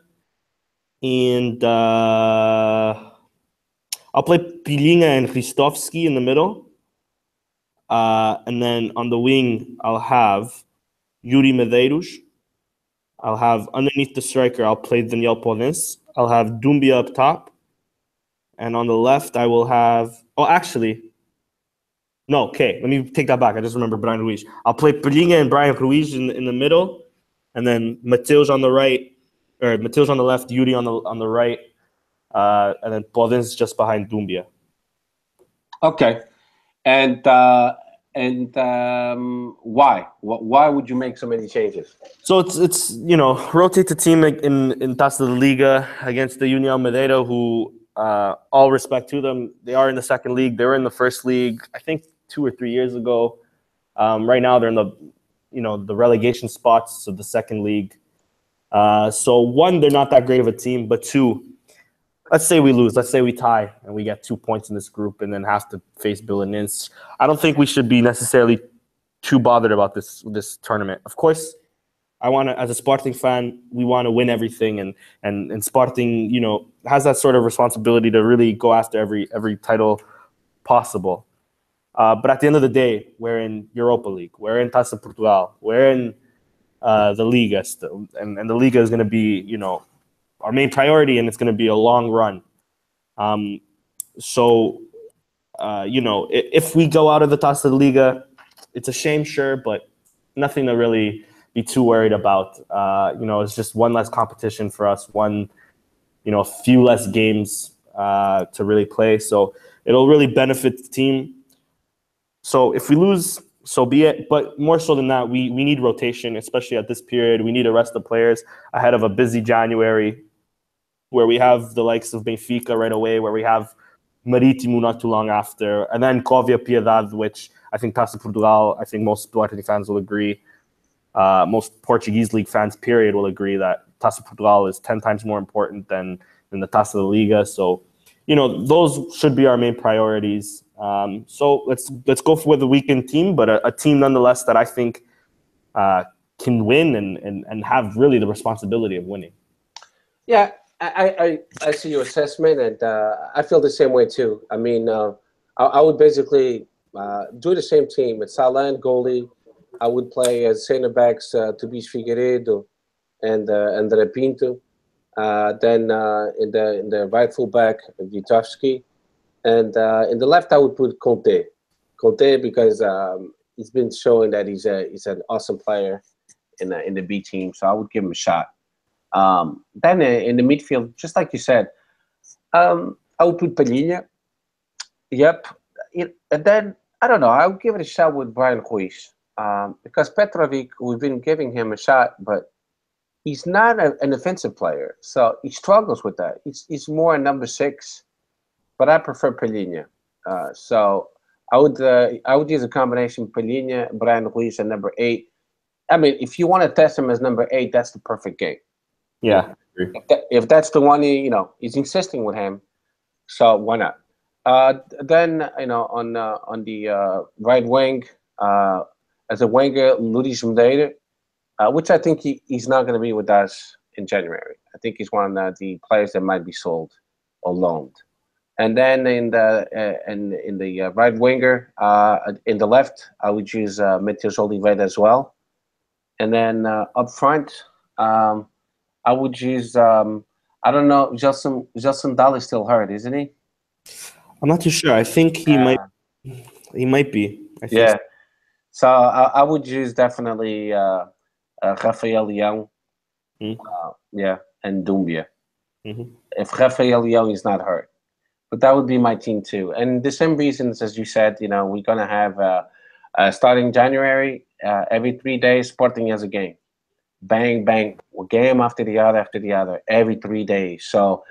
and I'll play Pilinha and Christovsky in the middle. And then on the wing, I'll have Yuri Medeiros. I'll have underneath the striker, I'll play Daniel Podence. I'll have Dumbia up top. And on the left, I will have. Oh, actually. No, okay. Let me take that back. I just remember Brian Ruiz. I'll play Pilinha and Brian Ruiz in the middle. And then Mateus on the right, or Mateus on the left, Yuri on the right. And then Podence just behind Dumbia. Okay. And why? Why would you make so many changes? So it's rotate the team in Taça da Liga against the União Madeira, who all respect to them. They are in the second league. They were in the first league, I think 2 or 3 years ago. Right now they're in the relegation spots of the second league. So one, they're not that great of a team, but two, let's say we lose, let's say we tie and we get 2 points in this group and then have to face Belenenses. I don't think we should be necessarily too bothered about this tournament. Of course, I want to, as a Sporting fan, we want to win everything, and Sporting, has that sort of responsibility to really go after every title possible. But at the end of the day, we're in Europa League, we're in Taça Portugal, we're in the Liga still, and the Liga is going to be, our main priority, and it's going to be a long run. If we go out of the Taça da Liga, it's a shame, sure, but nothing to really be too worried about. It's just one less competition for us, a few less games to really play. So it'll really benefit the team. So if we lose, so be it. But more so than that, we need rotation, especially at this period. We need to rest the players ahead of a busy January, where we have the likes of Benfica right away, where we have Marítimo not too long after, and then Covia Piedade, which I think Taça Portugal, I think most Sporting fans will agree, most Portuguese league fans, period, will agree that Taça Portugal is 10 times more important than the Taça da Liga. So, those should be our main priorities. So let's go with the weekend team, but a team nonetheless that I think can win and have really the responsibility of winning. Yeah, I see your assessment, and I feel the same way too. I mean, I would basically do the same team. It's Salah and goalie. I would play as center backs Tobias Figueiredo and André Pinto. Then in the right full back, Vitovsky. And in the left, I would put Conte. Conte, because he's been showing that he's an awesome player in the B team. So I would give him a shot. Then in the midfield, just like you said, I would put Palhinha. Yep. And then, I don't know, I would give it a shot with Brian Ruiz. Because Petrovic, we've been giving him a shot, but he's not an offensive player. So he struggles with that. He's more a number 6, but I prefer Palhinha. So I would use a combination Palhinha, Brian Ruiz, and number 8. I mean, if you want to test him as number 8, that's the perfect game. Yeah. If that's the one, he's insisting with him, so why not? Then on the right wing, as a winger, Luis Madeira, which I think he's not going to be with us in January. I think he's one of the players that might be sold or loaned. And then in the right winger, in the left, I would use Mateus Oliveira as well. And then up front, I would use, I don't know, Gelson Dahl is still hurt, isn't he? I'm not too sure. I think he might be. I think yeah. So I would use definitely Rafael Leão, and Dumbia. Mm-hmm. If Rafael Leão is not hurt. But that would be my team too. And the same reasons, as you said, we're going to have, starting January, every 3 days, Sporting has a game. Bang, bang, game after the other, every 3 days. So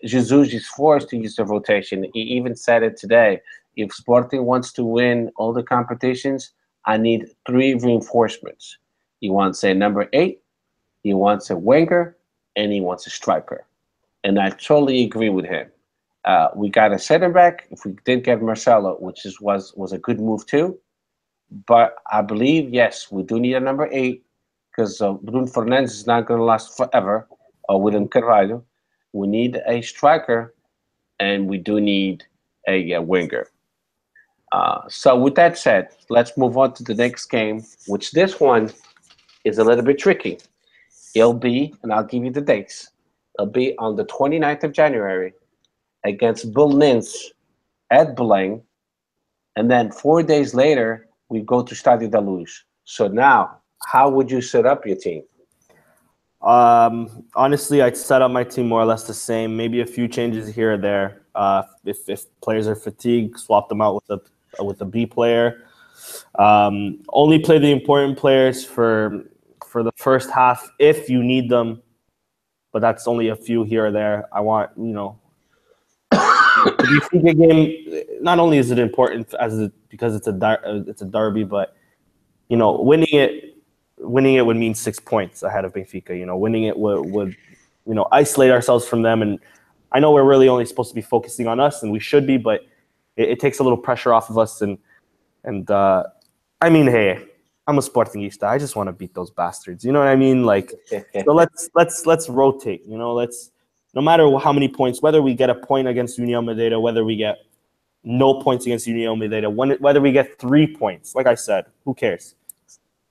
Jesus is forced to use the rotation. He even said it today. If Sporting wants to win all the competitions, I need 3 reinforcements. He wants a number 8, he wants a winger, and he wants a striker. And I totally agree with him. We got a center back. If we did get Marcelo, which was a good move too. But I believe, yes, we do need a number 8 because Bruno Fernandes is not going to last forever, or William Carvalho. We need a striker, and we do need a winger. So with that said, let's move on to the next game, which this one is a little bit tricky. It'll be, and I'll give you the dates, it'll be on the 29th of January against Belenenses at Belém. And then 4 days later, we go to Estádio da Luz. So now, how would you set up your team? Honestly, I'd set up my team more or less the same. Maybe a few changes here or there. If players are fatigued, swap them out with a B player. Only play the important players for the first half if you need them, but that's only a few here or there. I want the Benfica game. Not only is it important because it's a derby, but winning it would mean 6 points ahead of Benfica. Winning it would isolate ourselves from them. And I know we're really only supposed to be focusing on us, and we should be, but it takes a little pressure off of us. And I mean, hey, I'm a Sportingista. I just want to beat those bastards. You know what I mean? Like, so let's rotate. No matter how many points, whether we get a point against União Madeira, whether we get no points against União Madeira, whether we get 3 points, like I said, who cares?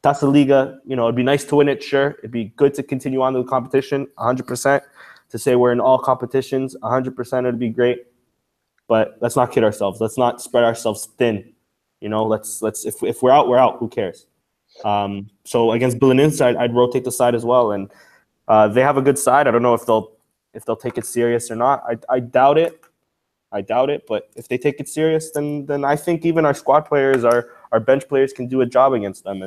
Taça Liga, it'd be nice to win it, sure. It'd be good to continue on to the competition, 100%. To say we're in all competitions, 100%, it'd be great. But let's not kid ourselves. Let's not spread ourselves thin. Let's if we're out, we're out. Who cares? So against Belenenses, I'd rotate the side as well, and they have a good side. I don't know if they'll take it serious or not. I doubt it. But if they take it serious, then I think even our squad players, our bench players, can do a job against them,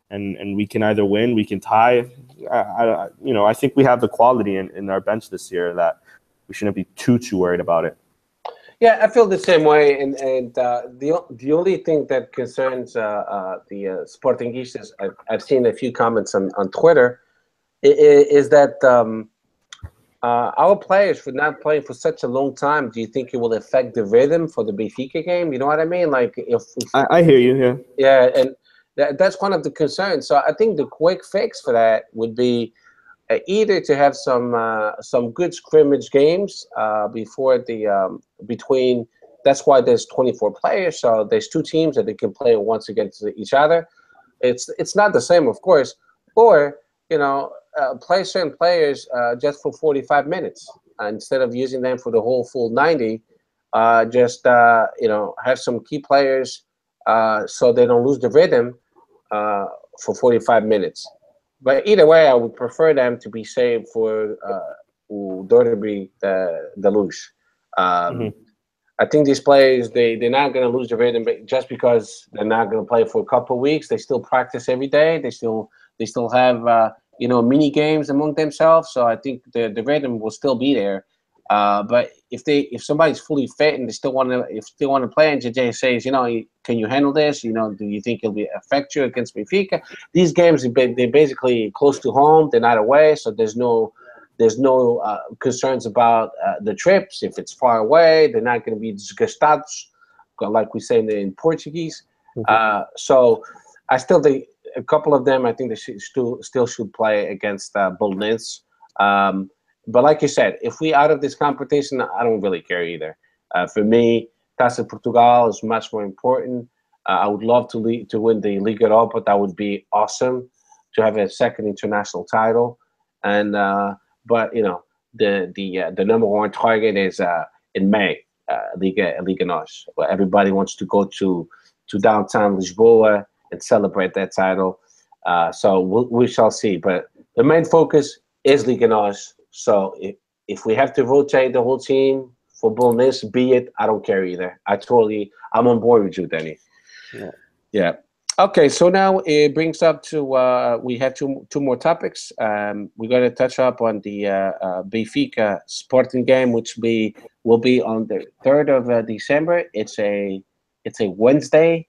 and we can either win, we can tie. I think we have the quality in our bench this year that we shouldn't be too worried about it. Yeah, I feel the same way, and the only thing that concerns the Sportingistas, I've seen a few comments on Twitter, is that our players, for not playing for such a long time, do you think it will affect the rhythm for the Benfica game? You know what I mean? Like, if I hear you, yeah. Yeah, and that's one of the concerns. So I think the quick fix for that would be either to have some good scrimmage games before between. That's why there's 24 players, so there's 2 teams that they can play once against each other. It's not the same, of course, or play certain players just for 45 minutes instead of using them for the whole full 90. Have some key players so they don't lose the rhythm for 45 minutes. But either way, I would prefer them to be saved for Derby the Luz. I think these players, they're not going to lose the rhythm just because they're not going to play for a couple of weeks. They still practice every day. They still have mini games among themselves. So I think the rhythm will still be there. But if somebody's fully fit and they still want to play, and JJ says, can you handle this? Do you think it'll affect you against Benfica? These games, they're basically close to home. They're not away, so there's no concerns about the trips. If it's far away, they're not going to be desgastados, like we say in Portuguese. So I still think a couple of them, I think they still should play against Belenenses. But like you said, if we out of this competition, I don't really care either. For me, Taça Portugal is much more important. I would love to win the Liga Europa. That would be awesome to have a second international title. And but the number one target is in May, Liga NOS, where everybody wants to go to downtown Lisboa and celebrate that title. So we shall see. But the main focus is Liga NOS. So if we have to rotate the whole team for Belenenses, be it, I don't care either. I'm on board with you, Danny. Yeah. Okay, so now it brings up to we have two more topics. We're going to touch up on the Benfica Sporting game, which will be on the 3rd of December. It's a Wednesday.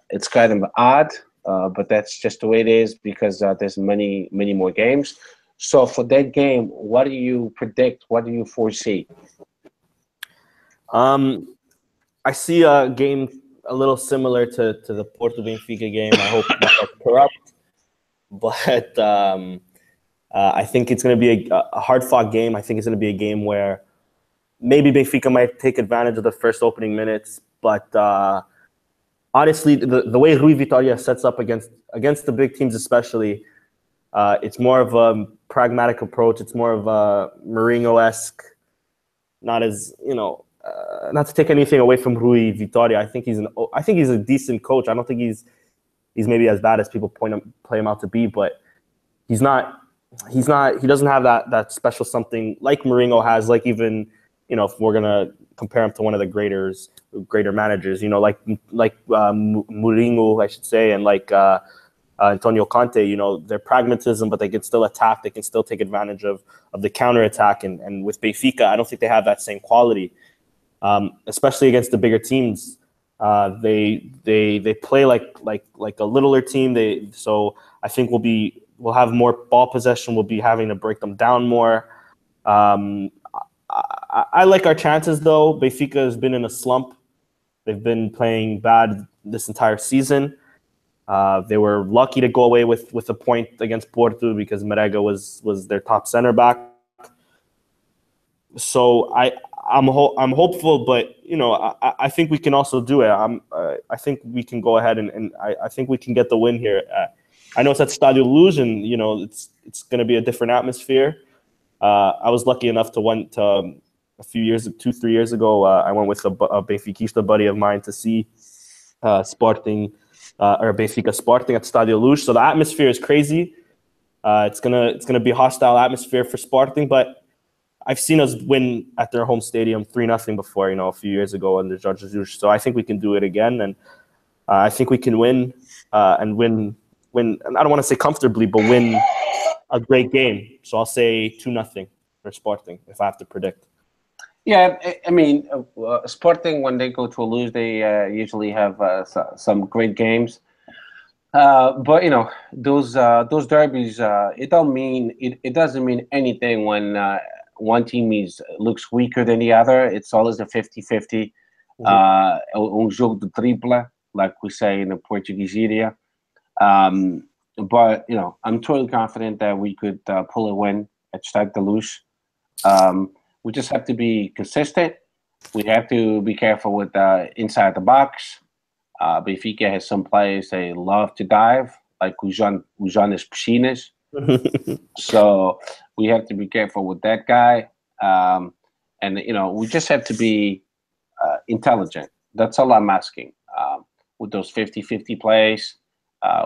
It's kind of odd, but that's just the way it is because there's many more games. So for that game, what do you predict? What do you foresee? I see a game a little similar to the Porto Benfica game. I hope that's correct. But I think it's going to be a hard-fought game. I think it's going to be a game where maybe Benfica might take advantage of the first opening minutes. But honestly, the way Rui Vitória sets up against the big teams especially, it's more of a pragmatic approach. It's more of a Mourinho-esque, not as, not to take anything away from Rui Vitória. I think he's a decent coach. I don't think he's maybe as bad as people play him out to be, but he doesn't have that special something like Mourinho has, like even, if we're gonna compare him to one of the greater managers, like Mourinho, I should say, and like Antonio Conte, their pragmatism, but they can still attack, they can still take advantage of the counterattack, and with Benfica, I don't think they have that same quality, especially against the bigger teams. They play like a littler team. So I think we'll have more ball possession. We'll be having to break them down more. I like our chances though. Benfica has been in a slump. They've been playing bad this entire season. They were lucky to go away with a point against Porto because Marega was their top center back. So I'm hopeful, but I think we can also do it. I think we can go ahead and I think we can get the win here. I know it's at Stadio Luz, and it's going to be a different atmosphere. I was lucky enough to went to 2-3 years ago. I went with a Benfiquista buddy of mine to see Sporting or Benfica Sporting at Stadio Luz. So the atmosphere is crazy. It's gonna be a hostile atmosphere for Sporting, but I've seen us win at their home stadium 3-0 before, a few years ago under Jorge Jesus. So I think we can do it again, and I think we can win and win. I don't want to say comfortably, but win a great game. So I'll say 2-0 for Sporting if I have to predict. Yeah, I mean, Sporting, when they go to a lose, they usually have some great games. But those derbies, it doesn't mean anything when one team looks weaker than the other. It's always a 50-50. Jogo de tripla, like we say in the Portuguese area. But I'm totally confident that we could pull a win at Stade de Luz. We just have to be consistent. We have to be careful with inside the box. Benfica has some players they love to dive, like Ujanes Piscinas. So we have to be careful with that guy. And we just have to be intelligent. That's all I'm asking. With those 50-50 plays,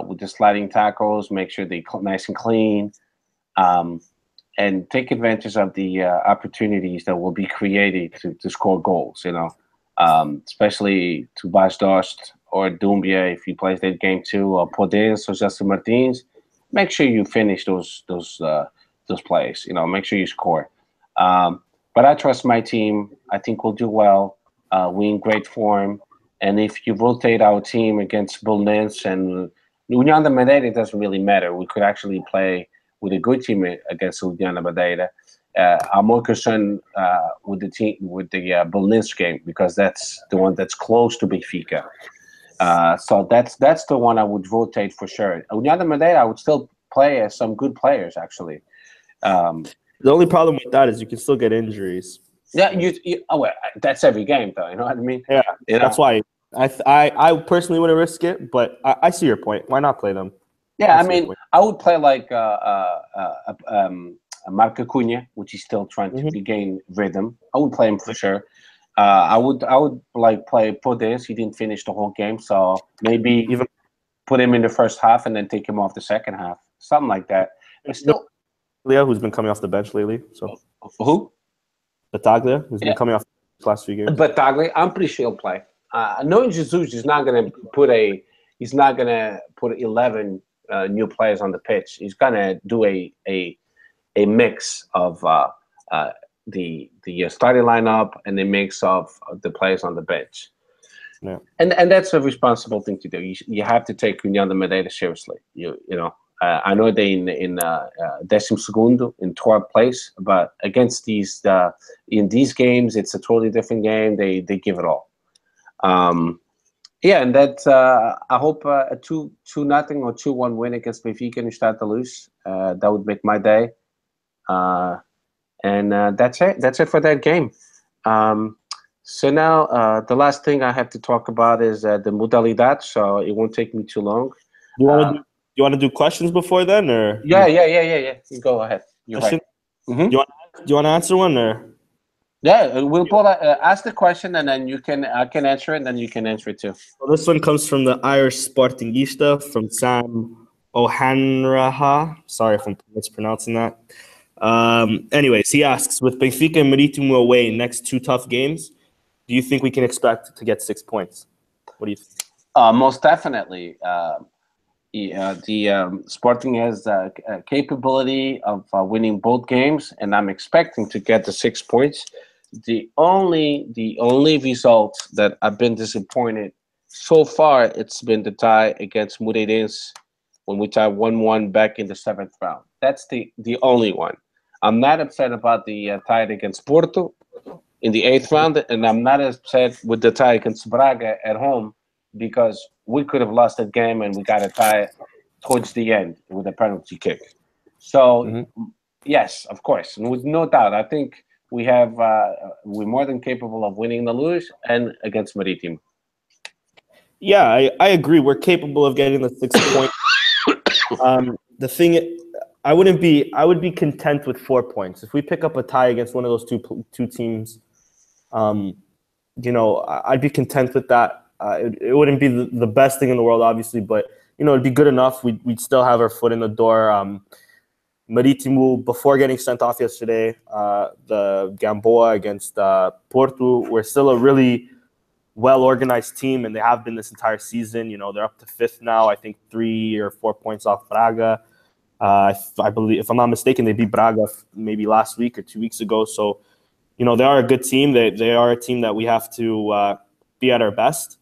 with the sliding tackles, make sure they're nice and clean. And take advantage of the opportunities that will be created to score goals, especially to Bas Dost or Doumbia if he plays that game too, or Podence or Jesse Martins. Make sure you finish those plays, make sure you score. But I trust my team. I think we'll do well. We're in great form. And if you rotate our team against Belenenses and União da Madeira, it doesn't really matter. We could actually play with a good team against União da Madeira. I'm more concerned with the Belenenses game because that's the one that's close to Benfica. So that's the one I would rotate for sure. União da Madeira, I would still play as some good players actually. The only problem with that is you can still get injuries. Yeah, that's every game though. You know what I mean? Yeah, that's why I personally wouldn't risk it. But I see your point. Why not play them? Yeah, I mean, I would play like Marco Cunha, which is still trying to regain rhythm. I would play him for sure. I would like play Podence. He didn't finish the whole game, so maybe even put him in the first half and then take him off the second half, something like that. And still, Leo, who's been coming off the bench lately. So who? Battaglia, who's been coming off the last few games. Battaglia, I'm pretty sure he'll play. Knowing Jesus is not going to put 11 new players on the pitch. He's going to do a mix of the starting lineup and a mix of the players on the bench. Yeah. And that's a responsible thing to do. You have to take União da Madeira seriously. I know they in 12º in 12th place, but against these in these games, it's a totally different game. They give it all. Yeah, and that's I hope a 2-0 or 2-1 win against Benfica no Estádio da Luz. That would make my day. And that's it. That's it for that game. So now the last thing I have to talk about is the modalidades. So it won't take me too long. You want to do questions before then, or Yeah. You go ahead. You're question? right. Do you want to answer one, or Yeah, we'll both ask the question, and then I can answer it, and then you can answer it too. well, this one comes from the Irish Sportingista from Sam O'Hanraha. Sorry if I'm mispronouncing that. Anyways, he asks, with Benfica and Marítimo away next two tough games, do you think we can expect to get 6 points? What do you think? Most definitely. The Sporting has capability of winning both games, and I'm expecting to get the 6 points. The only result that I've been disappointed so far, it's been the tie against Modalidades when we tied 1-1 back in the 7th round. That's the only one. I'm not upset about the tie against Porto in the 8th round, and I'm not upset with the tie against Braga at home because we could have lost that game and we got a tie towards the end with a penalty kick. So, yes, of course, and with no doubt, I think we're more than capable of winning the Luz and against Marítimo. Yeah, I agree. We're capable of getting the 6 points. The thing, I would be content with 4 points if we pick up a tie against one of those two teams. I'd be content with that. It wouldn't be the best thing in the world, obviously, but it'd be good enough. We'd still have our foot in the door. Marítimo, before getting sent off yesterday, the Gamboa against Porto, we're still a really well-organized team, and they have been this entire season. They're up to 5th now. I think 3 or 4 points off Braga. I believe, if I'm not mistaken, they beat Braga maybe last week or 2 weeks ago. So, they are a good team. They are a team that we have to be at our best.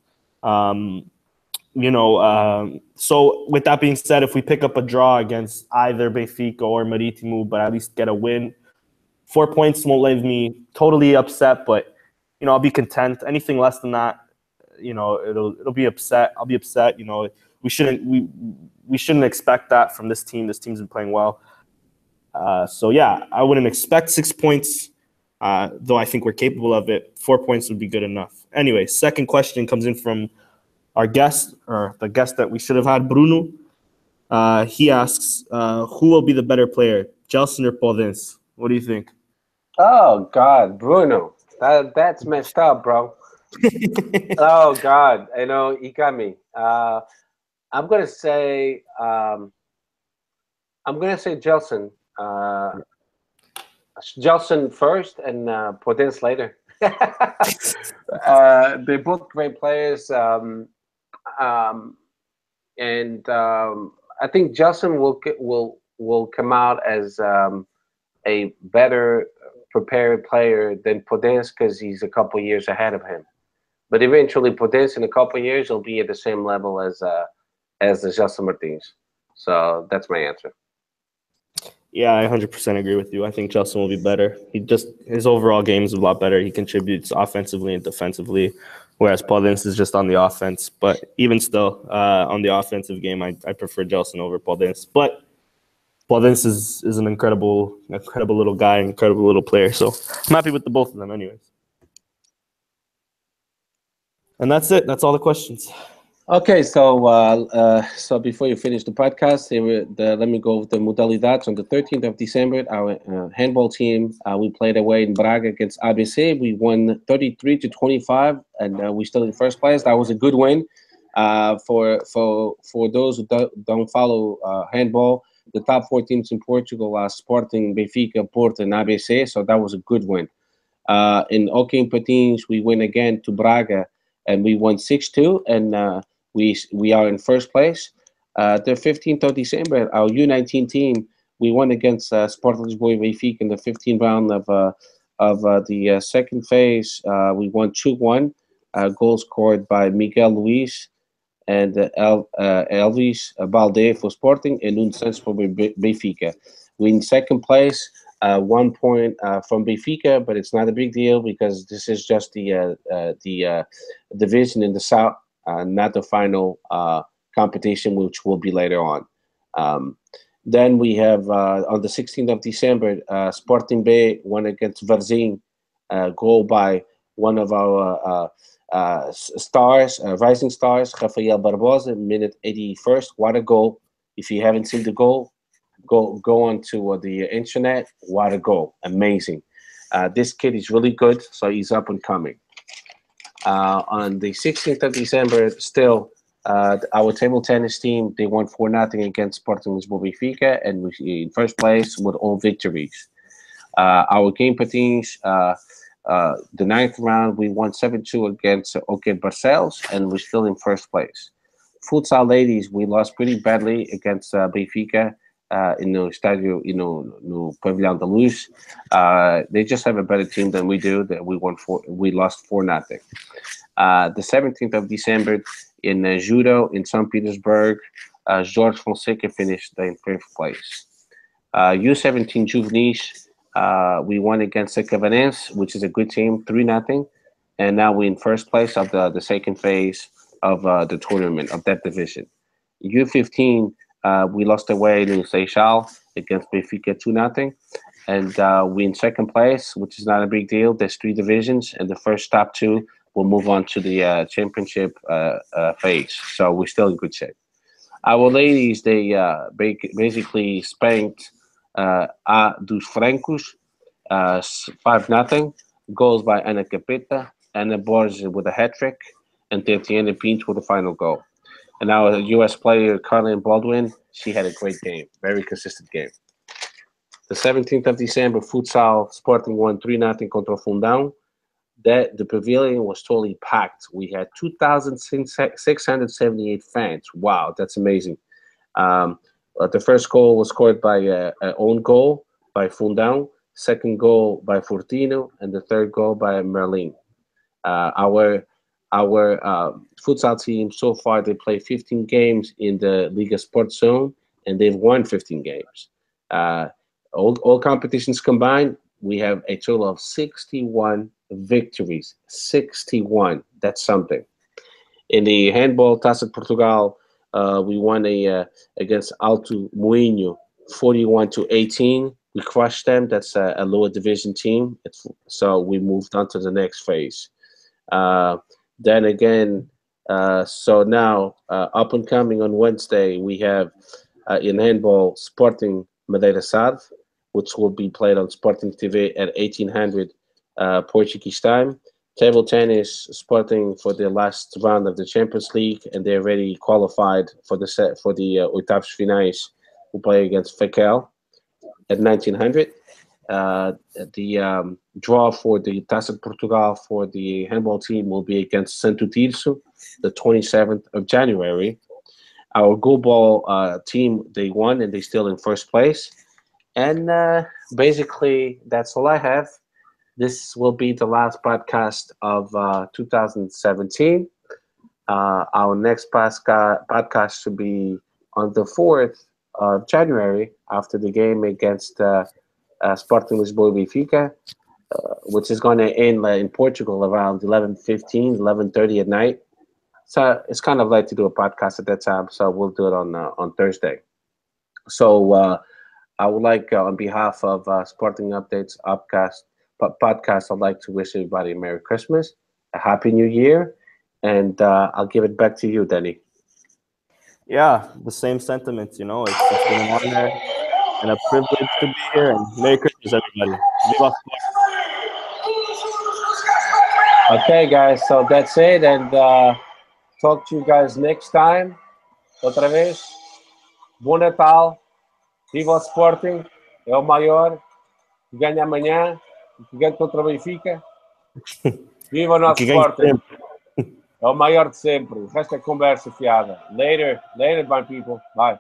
So with that being said, if we pick up a draw against either Benfica or Marítimo, but at least get a win, 4 points won't leave me totally upset, but I'll be content. Anything less than that, it'll be upset. I'll be upset. We shouldn't expect that from this team. This team's been playing well. So yeah, I wouldn't expect 6 points, though I think we're capable of it. 4 points would be good enough. Anyway, second question comes in from our guest, or the guest that we should have had, Bruno. He asks, who will be the better player, Gelson or Podence? What do you think? Oh, God, Bruno. That's messed up, bro. Oh, God. You got me. I'm going to say Gelson. Gelson first and Podence later. They're both great players. And I think Gelson will come out as a better prepared player than Podence because he's a couple years ahead of him. But eventually, Podence in a couple years will be at the same level as the Gelson Martins. So that's my answer. Yeah, I 100% agree with you. I think Gelson will be better. His overall game is a lot better. He contributes offensively and defensively, whereas Podence is just on the offense. But even still, on the offensive game, I prefer Gelson over Podence. But Podence is an incredible little guy, incredible little player. So I'm happy with the both of them anyways. And that's it. That's all the questions. Okay, so before you finish the podcast, let me go over the modalidades. On the 13th of December, our handball team, we played away in Braga against ABC. We won 33-25, and we still in first place. That was a good win. For those who don't follow handball, the top 4 teams in Portugal are Sporting, Benfica, Porto, and ABC. So that was a good win. In Hockey in Patins, we went again to Braga, and we won 6-2, and we are in first place. The 15th of December, our U19 team, we won against Sport Lisboa Benfica in the 15th round of the second phase. We won 2-1. Goals scored by Miguel Luis and Elvis Balde for Sporting and Un Santos for Benfica. We in second place, 1 point from Benfica, but it's not a big deal because this is just the division in the south. not the final competition, which will be later on. Then we have on the 16th of December, Sporting B won against Varzim, goal by one of our stars, rising stars, Rafael Barbosa, minute 81st. What a goal! If you haven't seen the goal, go onto the internet. What a goal! Amazing. This kid is really good, so he's up and coming. On the 16th of December, still, our table tennis team, they won 4-0 against Sporting Lisboa Benfica, and we in first place with all victories. Our game patins, the 9th round, we won 7-2 against OK Barcelos, and we're still in first place. Futsal ladies, we lost pretty badly against Benfica in the Estadio, no Pavilhão da Luz. They just have a better team than we do. That we lost 4-0. The 17th of December in judo in St. Petersburg, Jorge Fonseca finished in 5th place. U17 juveniles, we won against Cavanense, which is a good team, 3-0, and now we're in first place of the second phase of the tournament of that division. U15, we lost away in Seixal against Benfica 2-0, and we're in second place, which is not a big deal. There's 3 divisions, and the first top 2 will move on to the championship phase. So we're still in good shape. Our ladies, they basically spanked A dos Francos 5-0. Goals by Ana Capeta, Ana Borges with a hat-trick, and Tatiana Pinto with the final goal. And our U.S. player, Carlin Baldwin, she had a great game, very consistent game. The 17th of December, futsal, Sporting won 3-0 contra Fundão. The pavilion was totally packed. We had 2,678 fans. Wow, that's amazing. The first goal was scored by an own goal by Fundão, second goal by Fortino, and the third goal by Merlin. Our futsal team, so far, they played 15 games in the Liga Sport Zone, and they've won 15 games. All competitions combined, we have a total of 61 victories. 61. That's something. In the handball, Taça de Portugal, we won against Alto Moinho 41-18. We crushed them. That's a lower division team. So we moved on to the next phase. Then again, so now up and coming on Wednesday, we have in handball Sporting Madeira Sade, which will be played on Sporting TV at 1800 Portuguese time. Table tennis, Sporting for the last round of the Champions League, and they're already qualified for the oitavos finais. Who play against Fecal at 1900. The draw for the Taça de Portugal for the handball team will be against Santo Tirso, the 27th of January. Our goalball team, they won, and they're still in first place. And basically, that's all I have. This will be the last podcast of 2017. Our next podcast should be on the 4th of January after the game against Sporting Lisboa Benfica, which is going to end in Portugal around 11:15, 11:30 at night. So it's kind of late to do a podcast at that time, so we'll do it on Thursday. So I would like, on behalf of Sporting Updates podcast, I'd like to wish everybody a Merry Christmas, a Happy New Year, and I'll give it back to you, Danny. Yeah, the same sentiments, it's been an honor and a privilege to be here, and Merry Christmas, everybody. Viva Sport. Okay, guys, so that's it, and talk to you guys next time. Outra vez, Bom Natal, viva o Sporting, é o maior, que ganha amanhã, que ganha contra o Benfica. Viva o nosso Sporting, é o maior de sempre. O resto é conversa fiada. Later, my people. Bye.